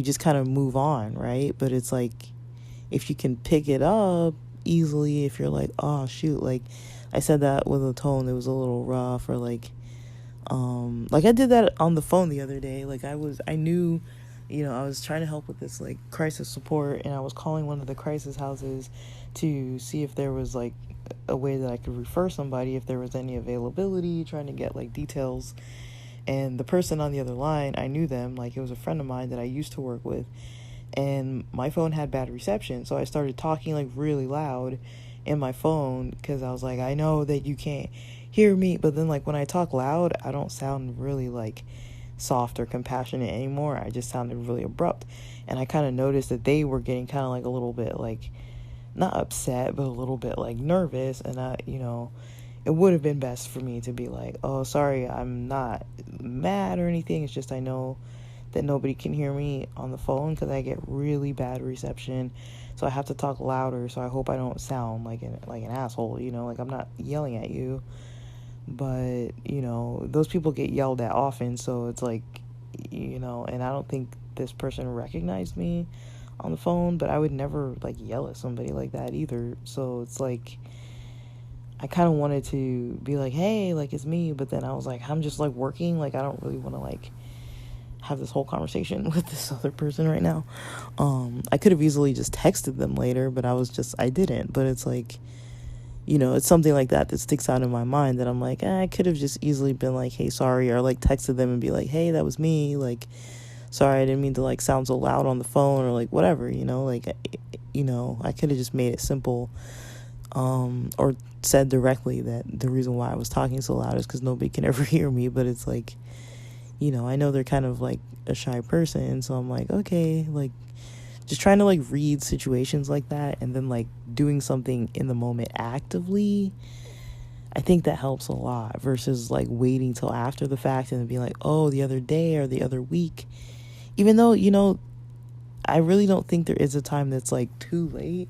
just kind of move on, right? But it's like, if you can pick it up easily, if you're like, oh shoot, like I said that with a tone that was a little rough, or like I did that on the phone the other day. Like I knew, I was trying to help with this like crisis support, and I was calling one of the crisis houses to see if there was like a way that I could refer somebody, if there was any availability, trying to get like details. And the person on the other line, I knew them, like it was a friend of mine that I used to work with, and my phone had bad reception, so I started talking like really loud in my phone, because I was like, I know that you can't hear me. But then, like, when I talk loud, I don't sound really, like, soft or compassionate anymore. I just sounded really abrupt. And I kind of noticed that they were getting kind of, like, a little bit, like, not upset, but a little bit, like, nervous. And it would have been best for me to be like, oh, sorry, I'm not mad or anything. It's just I know that nobody can hear me on the phone because I get really bad reception. So I have to talk louder. So I hope I don't sound like an asshole, like I'm not yelling at you. But, those people get yelled at often. So it's like, and I don't think this person recognized me on the phone, but I would never, like, yell at somebody like that either. So it's like, I kind of wanted to be like, hey, like, it's me. But then I was like, I'm just, like, working. Like, I don't really want to, like, have this whole conversation with this other person right now. I could have easily just texted them later, but I didn't. But it's like, it's something like that sticks out in my mind that I'm like, I could have just easily been like, hey, sorry, or like texted them and be like, hey, that was me. Like, sorry, I didn't mean to, like, sound so loud on the phone, or like whatever, like, I could have just made it simple, or said directly that the reason why I was talking so loud is because nobody can ever hear me. But it's like, I know they're kind of like a shy person, so I'm like, okay, like, just trying to, like, read situations like that, and then, like, doing something in the moment actively. I think that helps a lot versus, like, waiting till after the fact and being like, oh, the other day or the other week. Even though, I really don't think there is a time that's, like, too late.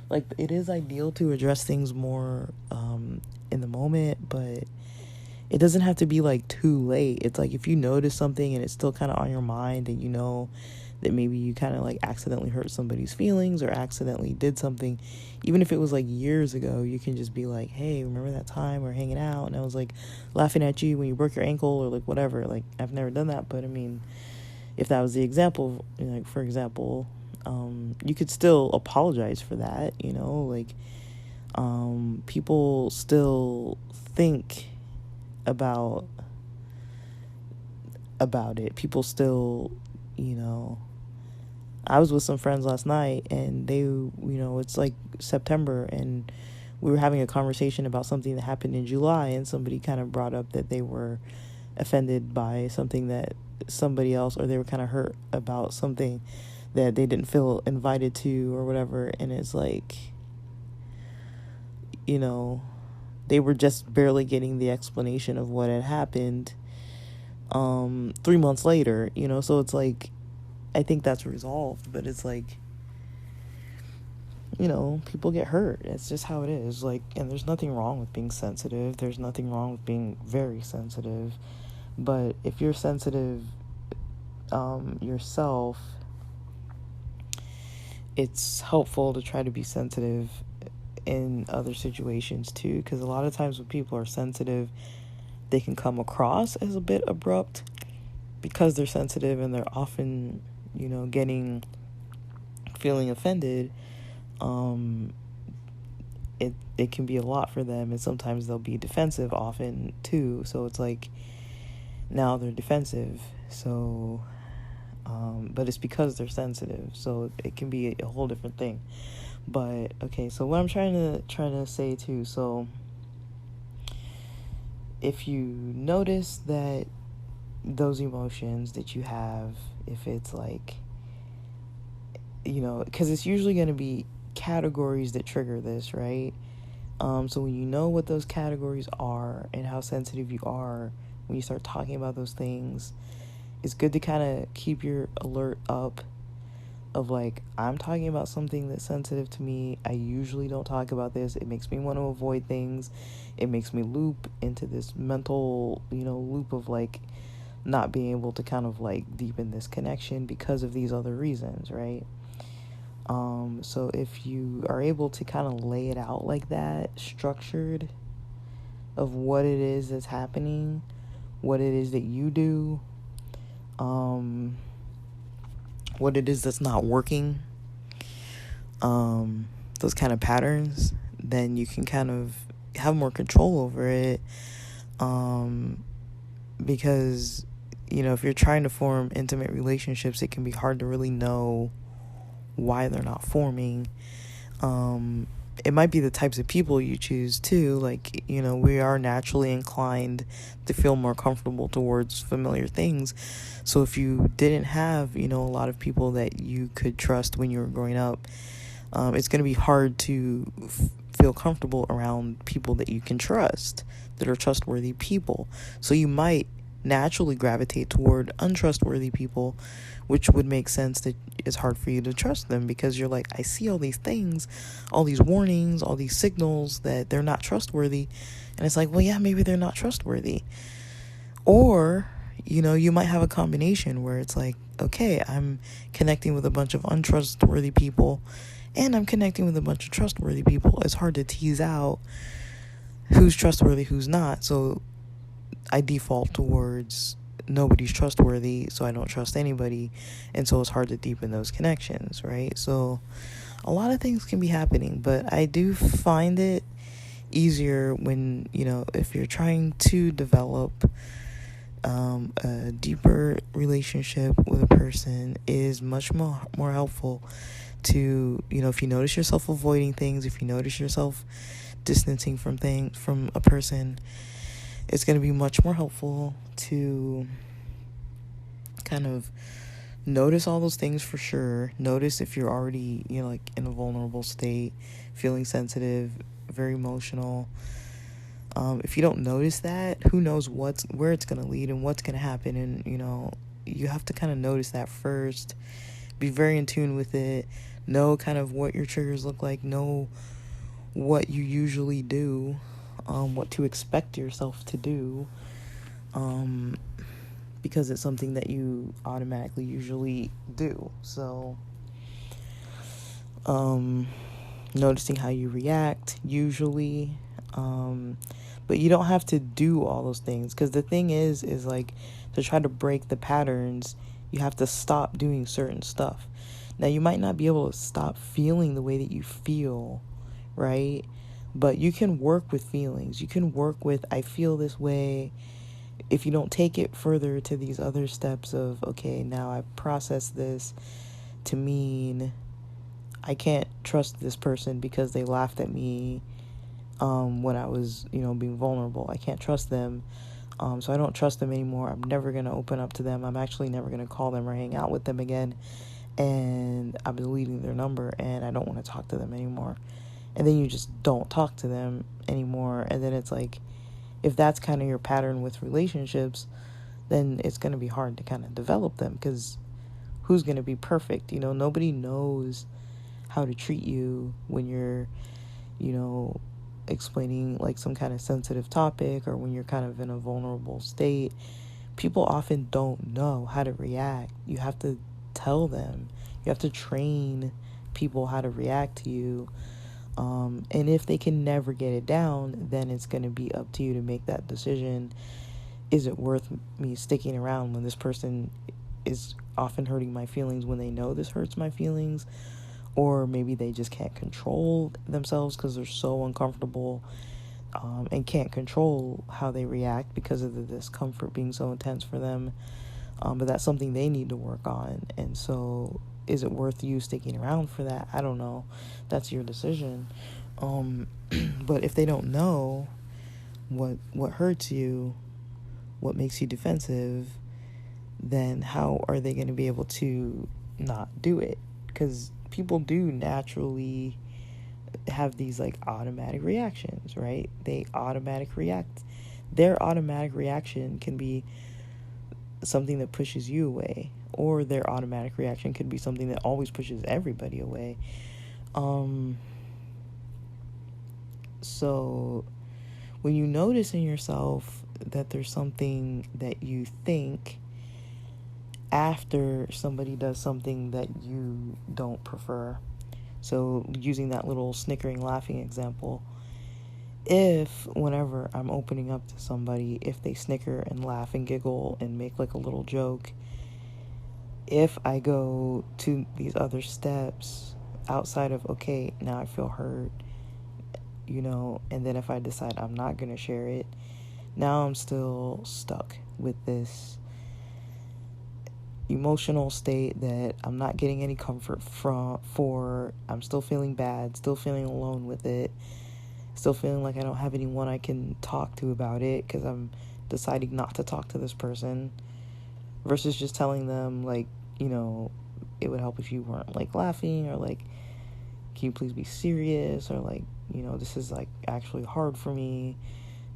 Like, it is ideal to address things more in the moment, but it doesn't have to be, like, too late. It's like, if you notice something and it's still kind of on your mind, and that maybe you kind of, like, accidentally hurt somebody's feelings or accidentally did something, even if it was, like, years ago, you can just be like, hey, remember that time we were hanging out and I was, like, laughing at you when you broke your ankle, or, like, whatever. Like, I've never done that, but I mean, if that was the example, like, for example, you could still apologize for that, like, people still think about it. People still, I was with some friends last night, and they, it's like September, and we were having a conversation about something that happened in July, and somebody kind of brought up that they were offended by something that somebody else, or they were kind of hurt about something that they didn't feel invited to or whatever. And it's like, they were just barely getting the explanation of what had happened 3 months later, so it's like, I think that's resolved. But it's like, people get hurt. It's just how it is. Like, and there's nothing wrong with being sensitive. There's nothing wrong with being very sensitive. But if you're sensitive yourself, it's helpful to try to be sensitive in other situations too, because a lot of times when people are sensitive, they can come across as a bit abrupt because they're sensitive, and they're often, feeling offended. It can be a lot for them, and sometimes they'll be defensive often too. So it's like, now they're defensive. So, but it's because they're sensitive. So it can be a whole different thing. But okay, so what I'm trying to say too. So if you notice that those emotions that you have, if it's like, because it's usually going to be categories that trigger this, right? So when you know what those categories are and how sensitive you are when you start talking about those things, it's good to kind of keep your alert up of like, I'm talking about something that's sensitive to me. I usually don't talk about this. It makes me want to avoid things. It makes me loop into this mental, loop of like not being able to kind of like deepen this connection because of these other reasons, right? So if you are able to kind of lay it out like that, structured, of what it is that's happening, what it is that you do, what it is that's not working, those kind of patterns, then you can kind of have more control over it. Because, if you're trying to form intimate relationships, it can be hard to really know why they're not forming. it might be the types of people you choose too. Like, we are naturally inclined to feel more comfortable towards familiar things. So if you didn't have, a lot of people that you could trust when you were growing up, it's going to be hard to feel comfortable around people that you can trust, that are trustworthy people. So you might naturally gravitate toward untrustworthy people, which would make sense that it's hard for you to trust them, because you're like, I see all these things, all these warnings, all these signals that they're not trustworthy. And it's like, well, yeah, maybe they're not trustworthy. Or, you might have a combination where it's like, okay, I'm connecting with a bunch of untrustworthy people and I'm connecting with a bunch of trustworthy people. It's hard to tease out who's trustworthy, who's not. So I default towards nobody's trustworthy, so I don't trust anybody. And so it's hard to deepen those connections, right? So a lot of things can be happening, but I do find it easier when, if you're trying to develop a deeper relationship with a person, is much more helpful to, if you notice yourself avoiding things, if you notice yourself distancing from a person, it's going to be much more helpful to kind of notice all those things for sure. Notice if you're already, like in a vulnerable state, feeling sensitive, very emotional. If you don't notice that, who knows where it's going to lead and what's going to happen. And, you have to kind of notice that first. Be very in tune with it. Know kind of what your triggers look like. Know what you usually do. What to expect yourself to do. Because it's something that you automatically usually do. So, noticing how you react usually. But you don't have to do all those things, because the thing is like, to try to break the patterns, you have to stop doing certain stuff. Now, you might not be able to stop feeling the way that you feel, right? But you can work with feelings. You can work with, I feel this way. If you don't take it further to these other steps of, okay, now I process this to mean I can't trust this person because they laughed at me when I was, being vulnerable. I can't trust them. So I don't trust them anymore. I'm never going to open up to them. I'm actually never going to call them or hang out with them again. And I'm deleting their number and I don't want to talk to them anymore. And then you just don't talk to them anymore. And then it's like, if that's kind of your pattern with relationships, then it's going to be hard to kind of develop them, because who's going to be perfect? Nobody knows how to treat you when you're, explaining like some kind of sensitive topic, or when you're kind of in a vulnerable state. People often don't know how to react. You have to tell them. You have to train people how to react to you. And if they can never get it down, then it's going to be up to you to make that decision. Is it worth me sticking around when this person is often hurting my feelings, when they know this hurts my feelings? Or maybe they just can't control themselves because they're so uncomfortable and can't control how they react because of the discomfort being so intense for them. But that's something they need to work on. And so, is it worth you sticking around for that? I don't know. That's your decision. But if they don't know what hurts you, what makes you defensive, then how are they going to be able to not do it? Because people do naturally have these like automatic reactions, right? They automatic react. Their automatic reaction can be something that pushes you away, or their automatic reaction could be something that always pushes everybody away. So when you notice in yourself that there's something that you think after somebody does something that you don't prefer, so using that little snickering, laughing example, if whenever I'm opening up to somebody, if they snicker and laugh and giggle and make like a little joke, if I go to these other steps outside of, okay, now I feel hurt, and then if I decide I'm not going to share it, now I'm still stuck with this emotional state that I'm not getting any comfort for. I'm still feeling bad, still feeling alone with it, still feeling like I don't have anyone I can talk to about it because I'm deciding not to talk to this person, versus just telling them, like, it would help if you weren't, like, laughing, or like, can you please be serious, or like, this is like actually hard for me,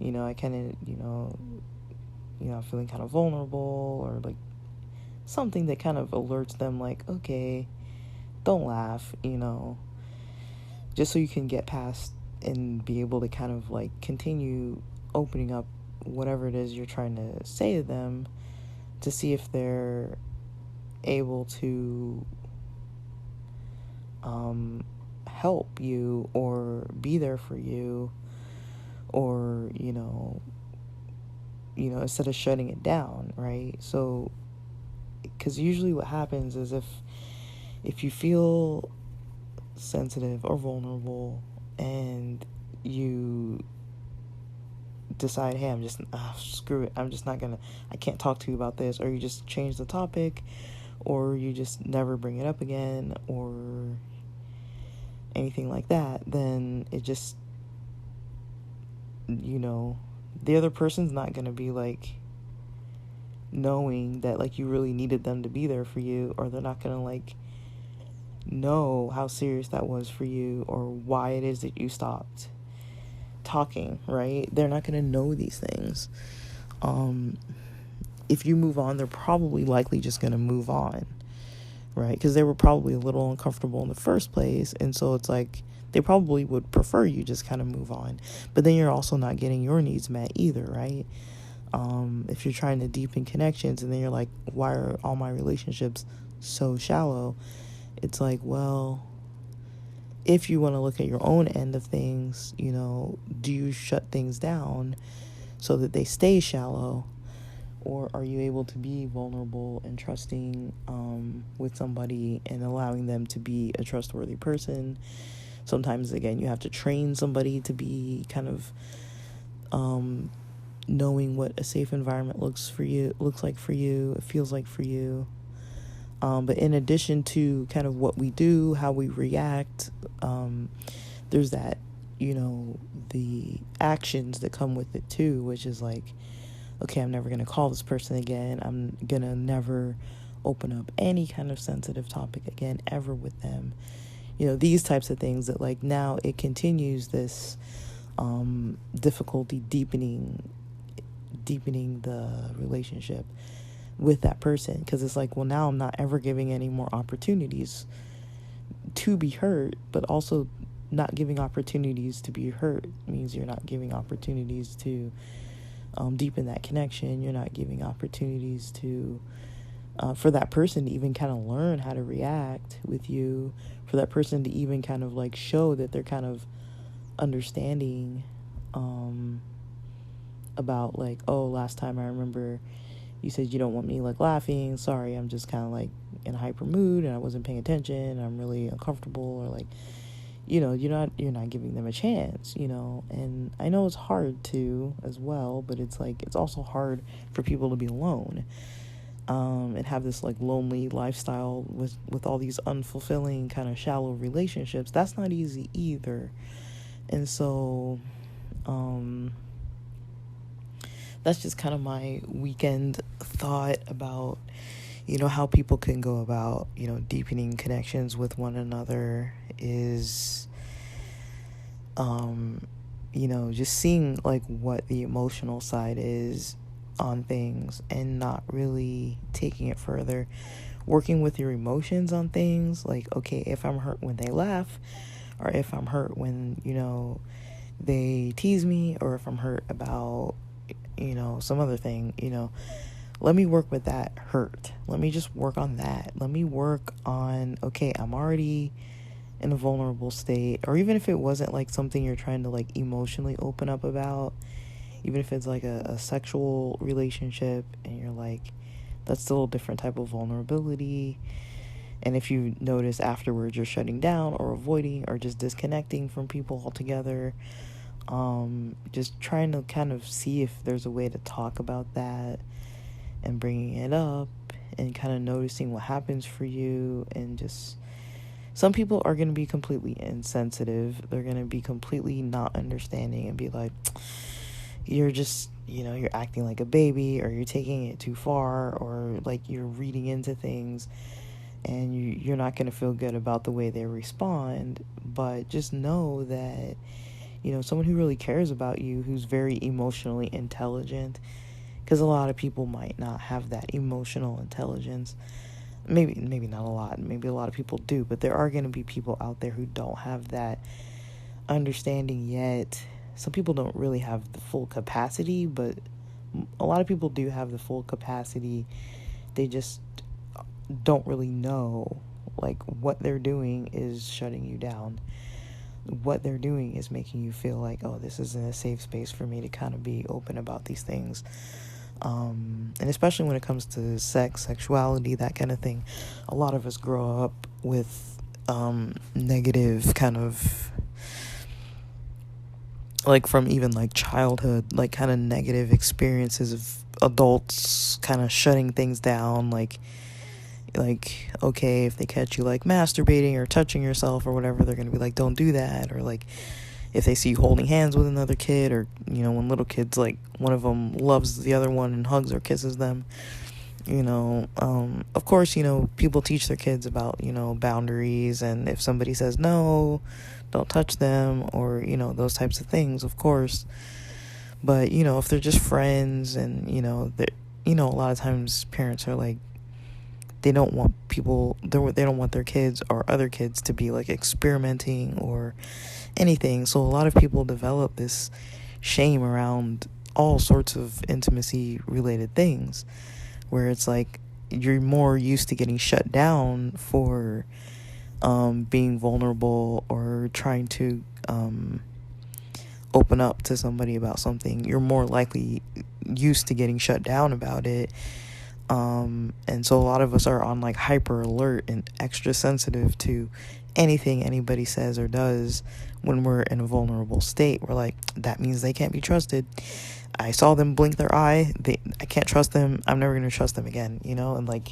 I kind of, I'm feeling kind of vulnerable, or like something that kind of alerts them, like, okay, don't laugh, just so you can get past and be able to kind of like continue opening up whatever it is you're trying to say to them, to see if they're able to help you or be there for you, or instead of shutting it down, right? So, because usually what happens is if you feel sensitive or vulnerable and you decide, hey, I'm just screw it, I can't talk to you about this, or you just change the topic, or you just never bring it up again, or anything like that, then it just, the other person's not going to be like knowing that like you really needed them to be there for you, or they're not going to like know how serious that was for you, or why it is that you stopped talking, right? They're not going to know these things. If you move on, they're probably likely just going to move on, right? Because they were probably a little uncomfortable in the first place, and so it's like they probably would prefer you just kind of move on. But then you're also not getting your needs met either, right? If you're trying to deepen connections and then you're like, why are all my relationships so shallow? It's like, well, if you want to look at your own end of things, do you shut things down so that they stay shallow? Or are you able to be vulnerable and trusting with somebody and allowing them to be a trustworthy person? Sometimes, again, you have to train somebody to be kind of knowing what a safe environment looks like for you, it feels like for you. But in addition to kind of what we do, how we react, there's that, the actions that come with it too, which is like, okay, I'm never going to call this person again. I'm going to never open up any kind of sensitive topic again, ever with them. These types of things that like now it continues this difficulty deepening the relationship with that person, because it's like, well, now I'm not ever giving any more opportunities to be hurt, but also not giving opportunities to be hurt means you're not giving opportunities to deepen that connection. You're not giving opportunities to for that person to even kind of learn how to react with you, for that person to even kind of like show that they're kind of understanding about like, oh, last time I remember you said you don't want me like laughing. Sorry, I'm just kind of like in a hyper mood and I wasn't paying attention. I'm really uncomfortable, or like, you're not giving them a chance, and I know it's hard to as well, but it's like, it's also hard for people to be alone, and have this like lonely lifestyle with all these unfulfilling kind of shallow relationships. That's not easy either. And so, that's just kind of my weekend thought about, how people can go about, deepening connections with one another is, just seeing like what the emotional side is on things and not really taking it further, working with your emotions on things. Like, okay, if I'm hurt when they laugh, or if I'm hurt when, they tease me, or if I'm hurt about, some other thing, let me work with that hurt. Let me just work on that. Let me work on, okay, I'm already in a vulnerable state, or even if it wasn't like something you're trying to like emotionally open up about, even if it's like a sexual relationship, and you're like, that's still a different type of vulnerability. And if you notice afterwards you're shutting down or avoiding or just disconnecting from people altogether, just trying to kind of see if there's a way to talk about that and bringing it up and kind of noticing what happens for you. And just, some people are going to be completely insensitive. They're going to be completely not understanding and be like, you're just, you're acting like a baby, or you're taking it too far, or like you're reading into things, and you're not going to feel good about the way they respond. But just know that, someone who really cares about you, who's very emotionally intelligent, because a lot of people might not have that emotional intelligence. Maybe not a lot. Maybe a lot of people do, but there are going to be people out there who don't have that understanding yet. Some people don't really have the full capacity, but a lot of people do have the full capacity. They just don't really know, like, what they're doing is shutting you down. What they're doing is making you feel like, oh, this isn't a safe space for me to kind of be open about these things. And especially when it comes to sex, sexuality, that kind of thing. A lot of us grow up with negative kind of, like, from even like childhood, like kind of negative experiences of adults kind of shutting things down, like okay, if they catch you like masturbating or touching yourself or whatever, they're gonna be like, don't do that. Or like, if they see you holding hands with another kid, or when little kids, like, one of them loves the other one and hugs or kisses them, of course, people teach their kids about, boundaries, and if somebody says no, don't touch them, or those types of things, of course. But if they're just friends, and they're, a lot of times parents are like, they don't want they don't want their kids or other kids to be like experimenting or anything. So a lot of people develop this shame around all sorts of intimacy related things, where it's like you're more used to getting shut down for being vulnerable or trying to open up to somebody about something. You're more likely used to getting shut down about it. And so a lot of us are on like hyper alert and extra sensitive to anything anybody says or does when we're in a vulnerable state. We're like, that means they can't be trusted. I saw them blink their eye. I can't trust them. I'm never going to trust them again, And like,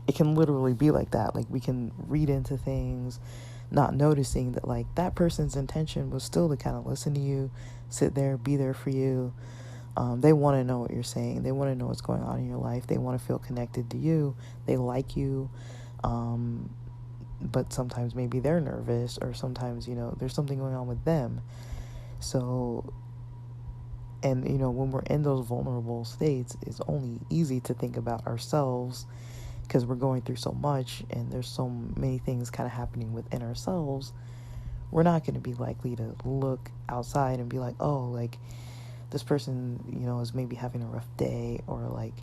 it can literally be like that. Like, we can read into things, not noticing that like that person's intention was still to kind of listen to you, sit there, be there for you. They want to know what you're saying. They want to know what's going on in your life. They want to feel connected to you. They like you. But sometimes maybe they're nervous, or sometimes, there's something going on with them. So, and, when we're in those vulnerable states, it's only easy to think about ourselves, because we're going through so much and there's so many things kind of happening within ourselves. We're not going to be likely to look outside and be like, oh, like, this person, is maybe having a rough day, or like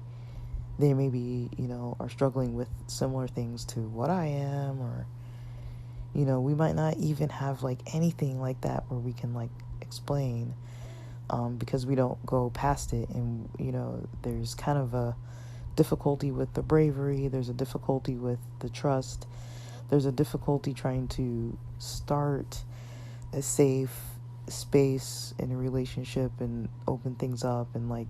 they maybe, are struggling with similar things to what I am, or, we might not even have like anything like that where we can like explain, because we don't go past it. And, there's kind of a difficulty with the bravery. There's a difficulty with the trust. There's a difficulty trying to start a safe space in a relationship and open things up, and like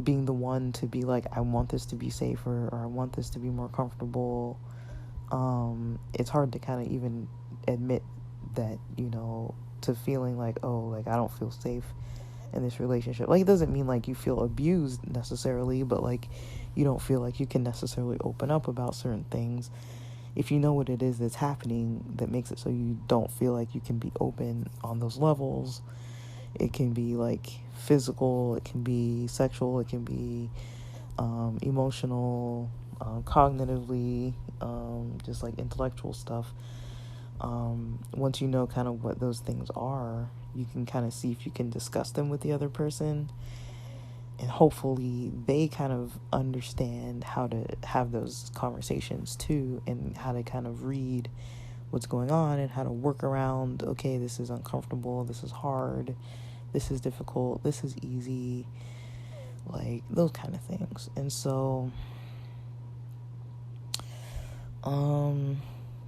being the one to be like, I want this to be safer, or I want this to be more comfortable. It's hard to kind of even admit that, to feeling like, oh, like, I don't feel safe in this relationship. Like, it doesn't mean like you feel abused necessarily, but like you don't feel like you can necessarily open up about certain things. If you know what it is that's happening that makes it so you don't feel like you can be open on those levels. It can be like physical, it can be sexual, it can be emotional, cognitively, just like intellectual stuff. Once you know kind of what those things are, you can kind of see if you can discuss them with the other person, and hopefully they kind of understand how to have those conversations too, and how to kind of read what's going on and how to work around, okay, this is uncomfortable, this is hard, this is difficult, this is easy, like those kind of things. And so,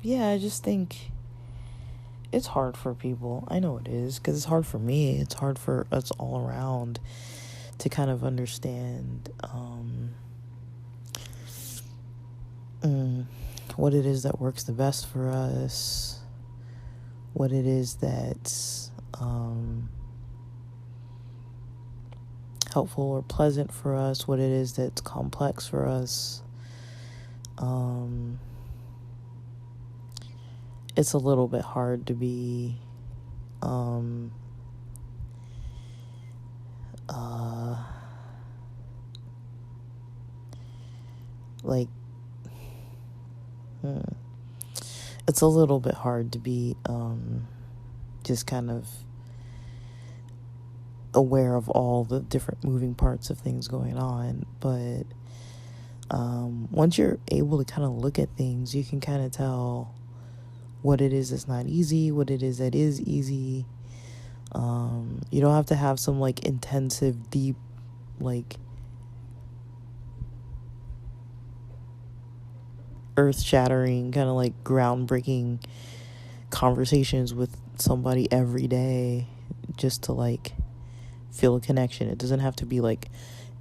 yeah, I just think it's hard for people. I know it is, because it's hard for me. It's hard for us all around to kind of understand what it is that works the best for us, what it is that's helpful or pleasant for us, what it is that's complex for us. It's a little bit hard to be like it's a little bit hard to be just kind of aware of all the different moving parts of things going on, but once you're able to kind of look at things, you can kind of tell what it is that's not easy, what it is that is easy. You don't have to have some like intensive, deep, like earth-shattering, kind of like groundbreaking conversations with somebody every day just to like feel a connection. It doesn't have to be like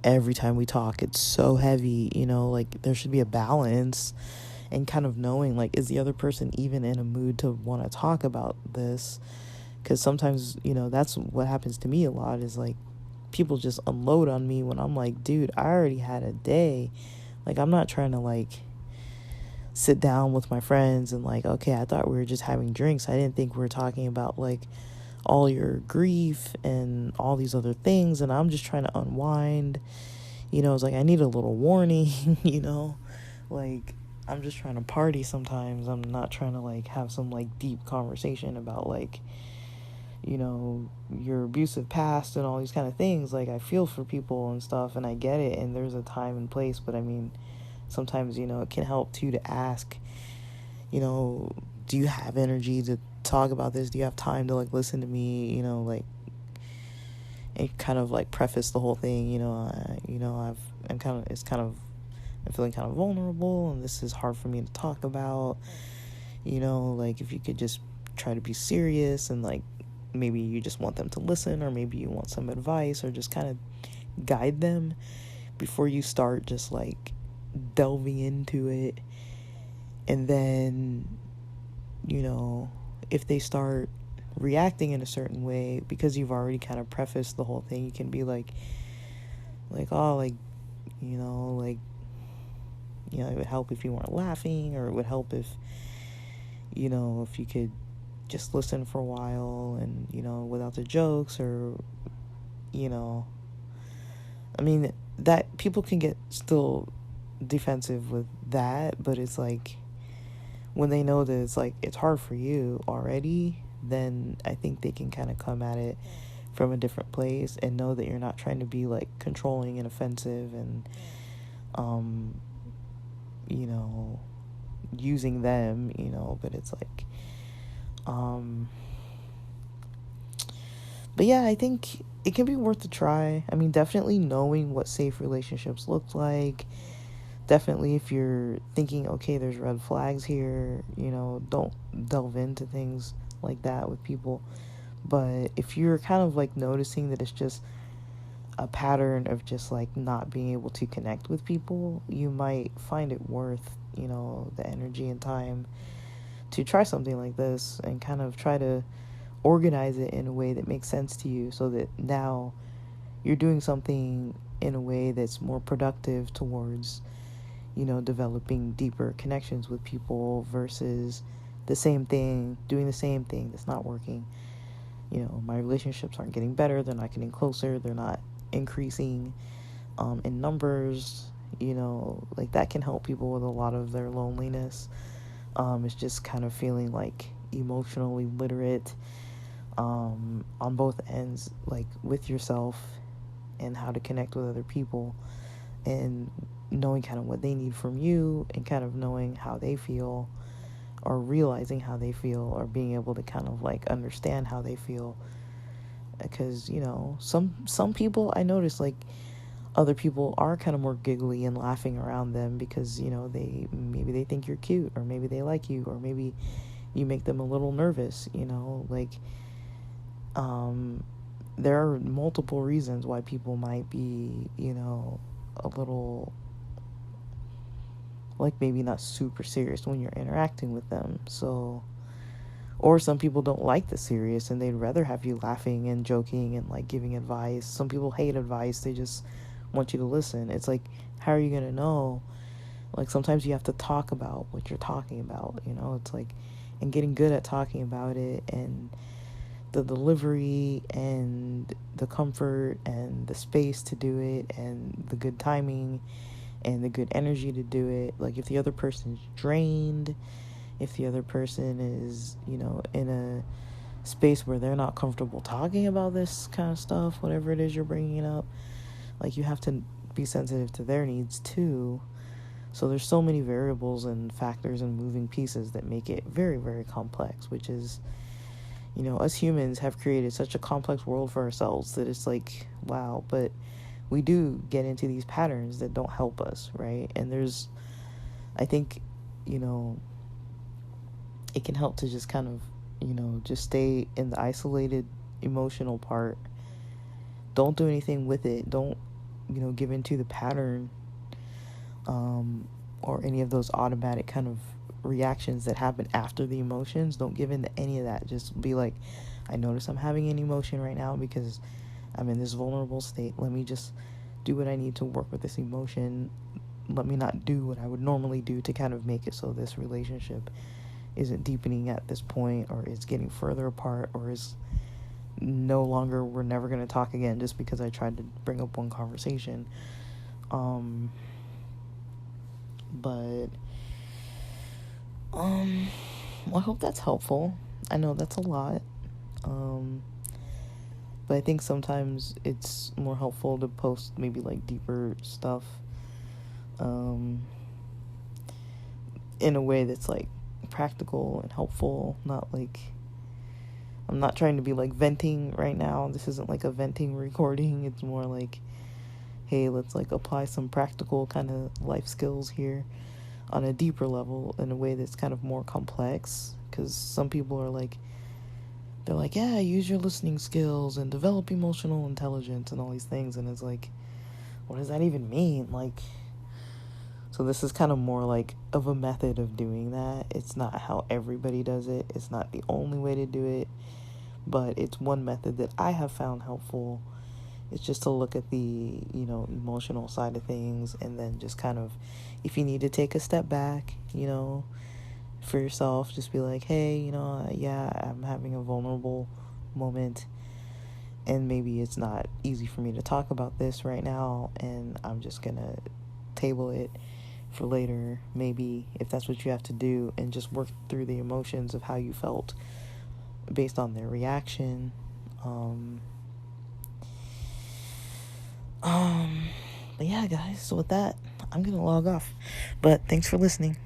every time we talk it's so heavy, like there should be a balance, and kind of knowing like, is the other person even in a mood to want to talk about this? Because sometimes that's what happens to me a lot, is like people just unload on me when I'm like, dude, I already had a day. Like, I'm not trying to like sit down with my friends and like, okay, I thought we were just having drinks. I didn't think we were talking about like all your grief and all these other things, and I'm just trying to unwind. It's like I need a little warning. Like I'm just trying to party sometimes. I'm not trying to like have some like deep conversation about like your abusive past and all these kind of things. Like, I feel for people and stuff, and I get it, and there's a time and place, but I mean, sometimes it can help too to ask, do you have energy to talk about this? Do you have time to like listen to me? Like, and kind of like preface the whole thing. I'm feeling kind of vulnerable, and this is hard for me to talk about. Like, if you could just try to be serious, and like maybe you just want them to listen, or maybe you want some advice, or just kind of guide them before you start just like delving into it. And then if they start reacting in a certain way, because you've already kind of prefaced the whole thing, you can be like oh, like it would help if you weren't laughing, or it would help if if you could just listen for a while, and without the jokes, or I mean, that people can get still defensive with that, but it's like when they know that it's like it's hard for you already, then I think they can kind of come at it from a different place and know that you're not trying to be like controlling and offensive and using them, but it's like but yeah, I think it can be worth a try. I mean, definitely knowing what safe relationships look like. Definitely, if you're thinking, okay, there's red flags here, don't delve into things like that with people. But if you're kind of like noticing that it's just a pattern of just like not being able to connect with people, you might find it worth, the energy and time to try something like this and kind of try to organize it in a way that makes sense to you, so that now you're doing something in a way that's more productive towards developing deeper connections with people, versus doing the same thing that's not working. My relationships aren't getting better, they're not getting closer, they're not increasing in numbers. Like, that can help people with a lot of their loneliness. It's just kind of feeling like emotionally literate on both ends, like with yourself and how to connect with other people, and knowing kind of what they need from you, and kind of knowing how they feel, or realizing how they feel, or being able to kind of like understand how they feel. Because some people, I notice, like, other people are kind of more giggly and laughing around them because they think you're cute, or maybe they like you, or maybe you make them a little nervous. Like, there are multiple reasons why people might be a little like maybe not super serious when you're interacting with them. So, or some people don't like the serious and they'd rather have you laughing and joking and like giving advice. Some people hate advice, they just want you to listen. It's like, how are you going to know? Like sometimes you have to talk about what you're talking about, you know? It's like, and getting good at talking about it, and the delivery and the comfort and the space to do it and the good timing and the good energy to do it. Like if the other person's drained, if the other person is, you know, in a space where they're not comfortable talking about this kind of stuff, whatever it is you're bringing up, like you have to be sensitive to their needs too. So there's so many variables and factors and moving pieces that make it very, very complex, which is, you know, us humans have created such a complex world for ourselves that it's like, wow. But we do get into these patterns that don't help us, right? And there's, I think, you know, it can help to just kind of, you know, just stay in the isolated emotional part. Don't do anything with it. Don't, you know, give into the pattern, or any of those automatic kind of reactions that happen after the emotions. Don't give in to any of that. Just be like, I notice I'm having an emotion right now because I'm in this vulnerable state. Let me just do what I need to work with this emotion. Let me not do what I would normally do to kind of make it so this relationship isn't deepening at this point, or is getting further apart, or is no longer, we're never going to talk again just because I tried to bring up one conversation. But well, I hope that's helpful. I know that's a lot. But I think sometimes it's more helpful to post maybe like deeper stuff, in a way that's like practical and helpful. Not like, I'm not trying to be like venting right now. This isn't like a venting recording. It's more like, hey, let's like apply some practical kind of life skills here on a deeper level in a way that's kind of more complex. Because some people are like, they're like, yeah, use your listening skills and develop emotional intelligence and all these things. And it's like, what does that even mean? Like, so this is kind of more like of a method of doing that. It's not how everybody does it. It's not the only way to do it. But it's one method that I have found helpful. It's just to look at the, you know, emotional side of things, and then just kind of, if you need to take a step back, you know, for yourself, just be like, hey, you know, yeah, I'm having a vulnerable moment, and maybe it's not easy for me to talk about this right now, and I'm just gonna table it for later, maybe, if that's what you have to do, and just work through the emotions of how you felt based on their reaction. But yeah, guys, so with that, I'm gonna log off. But thanks for listening.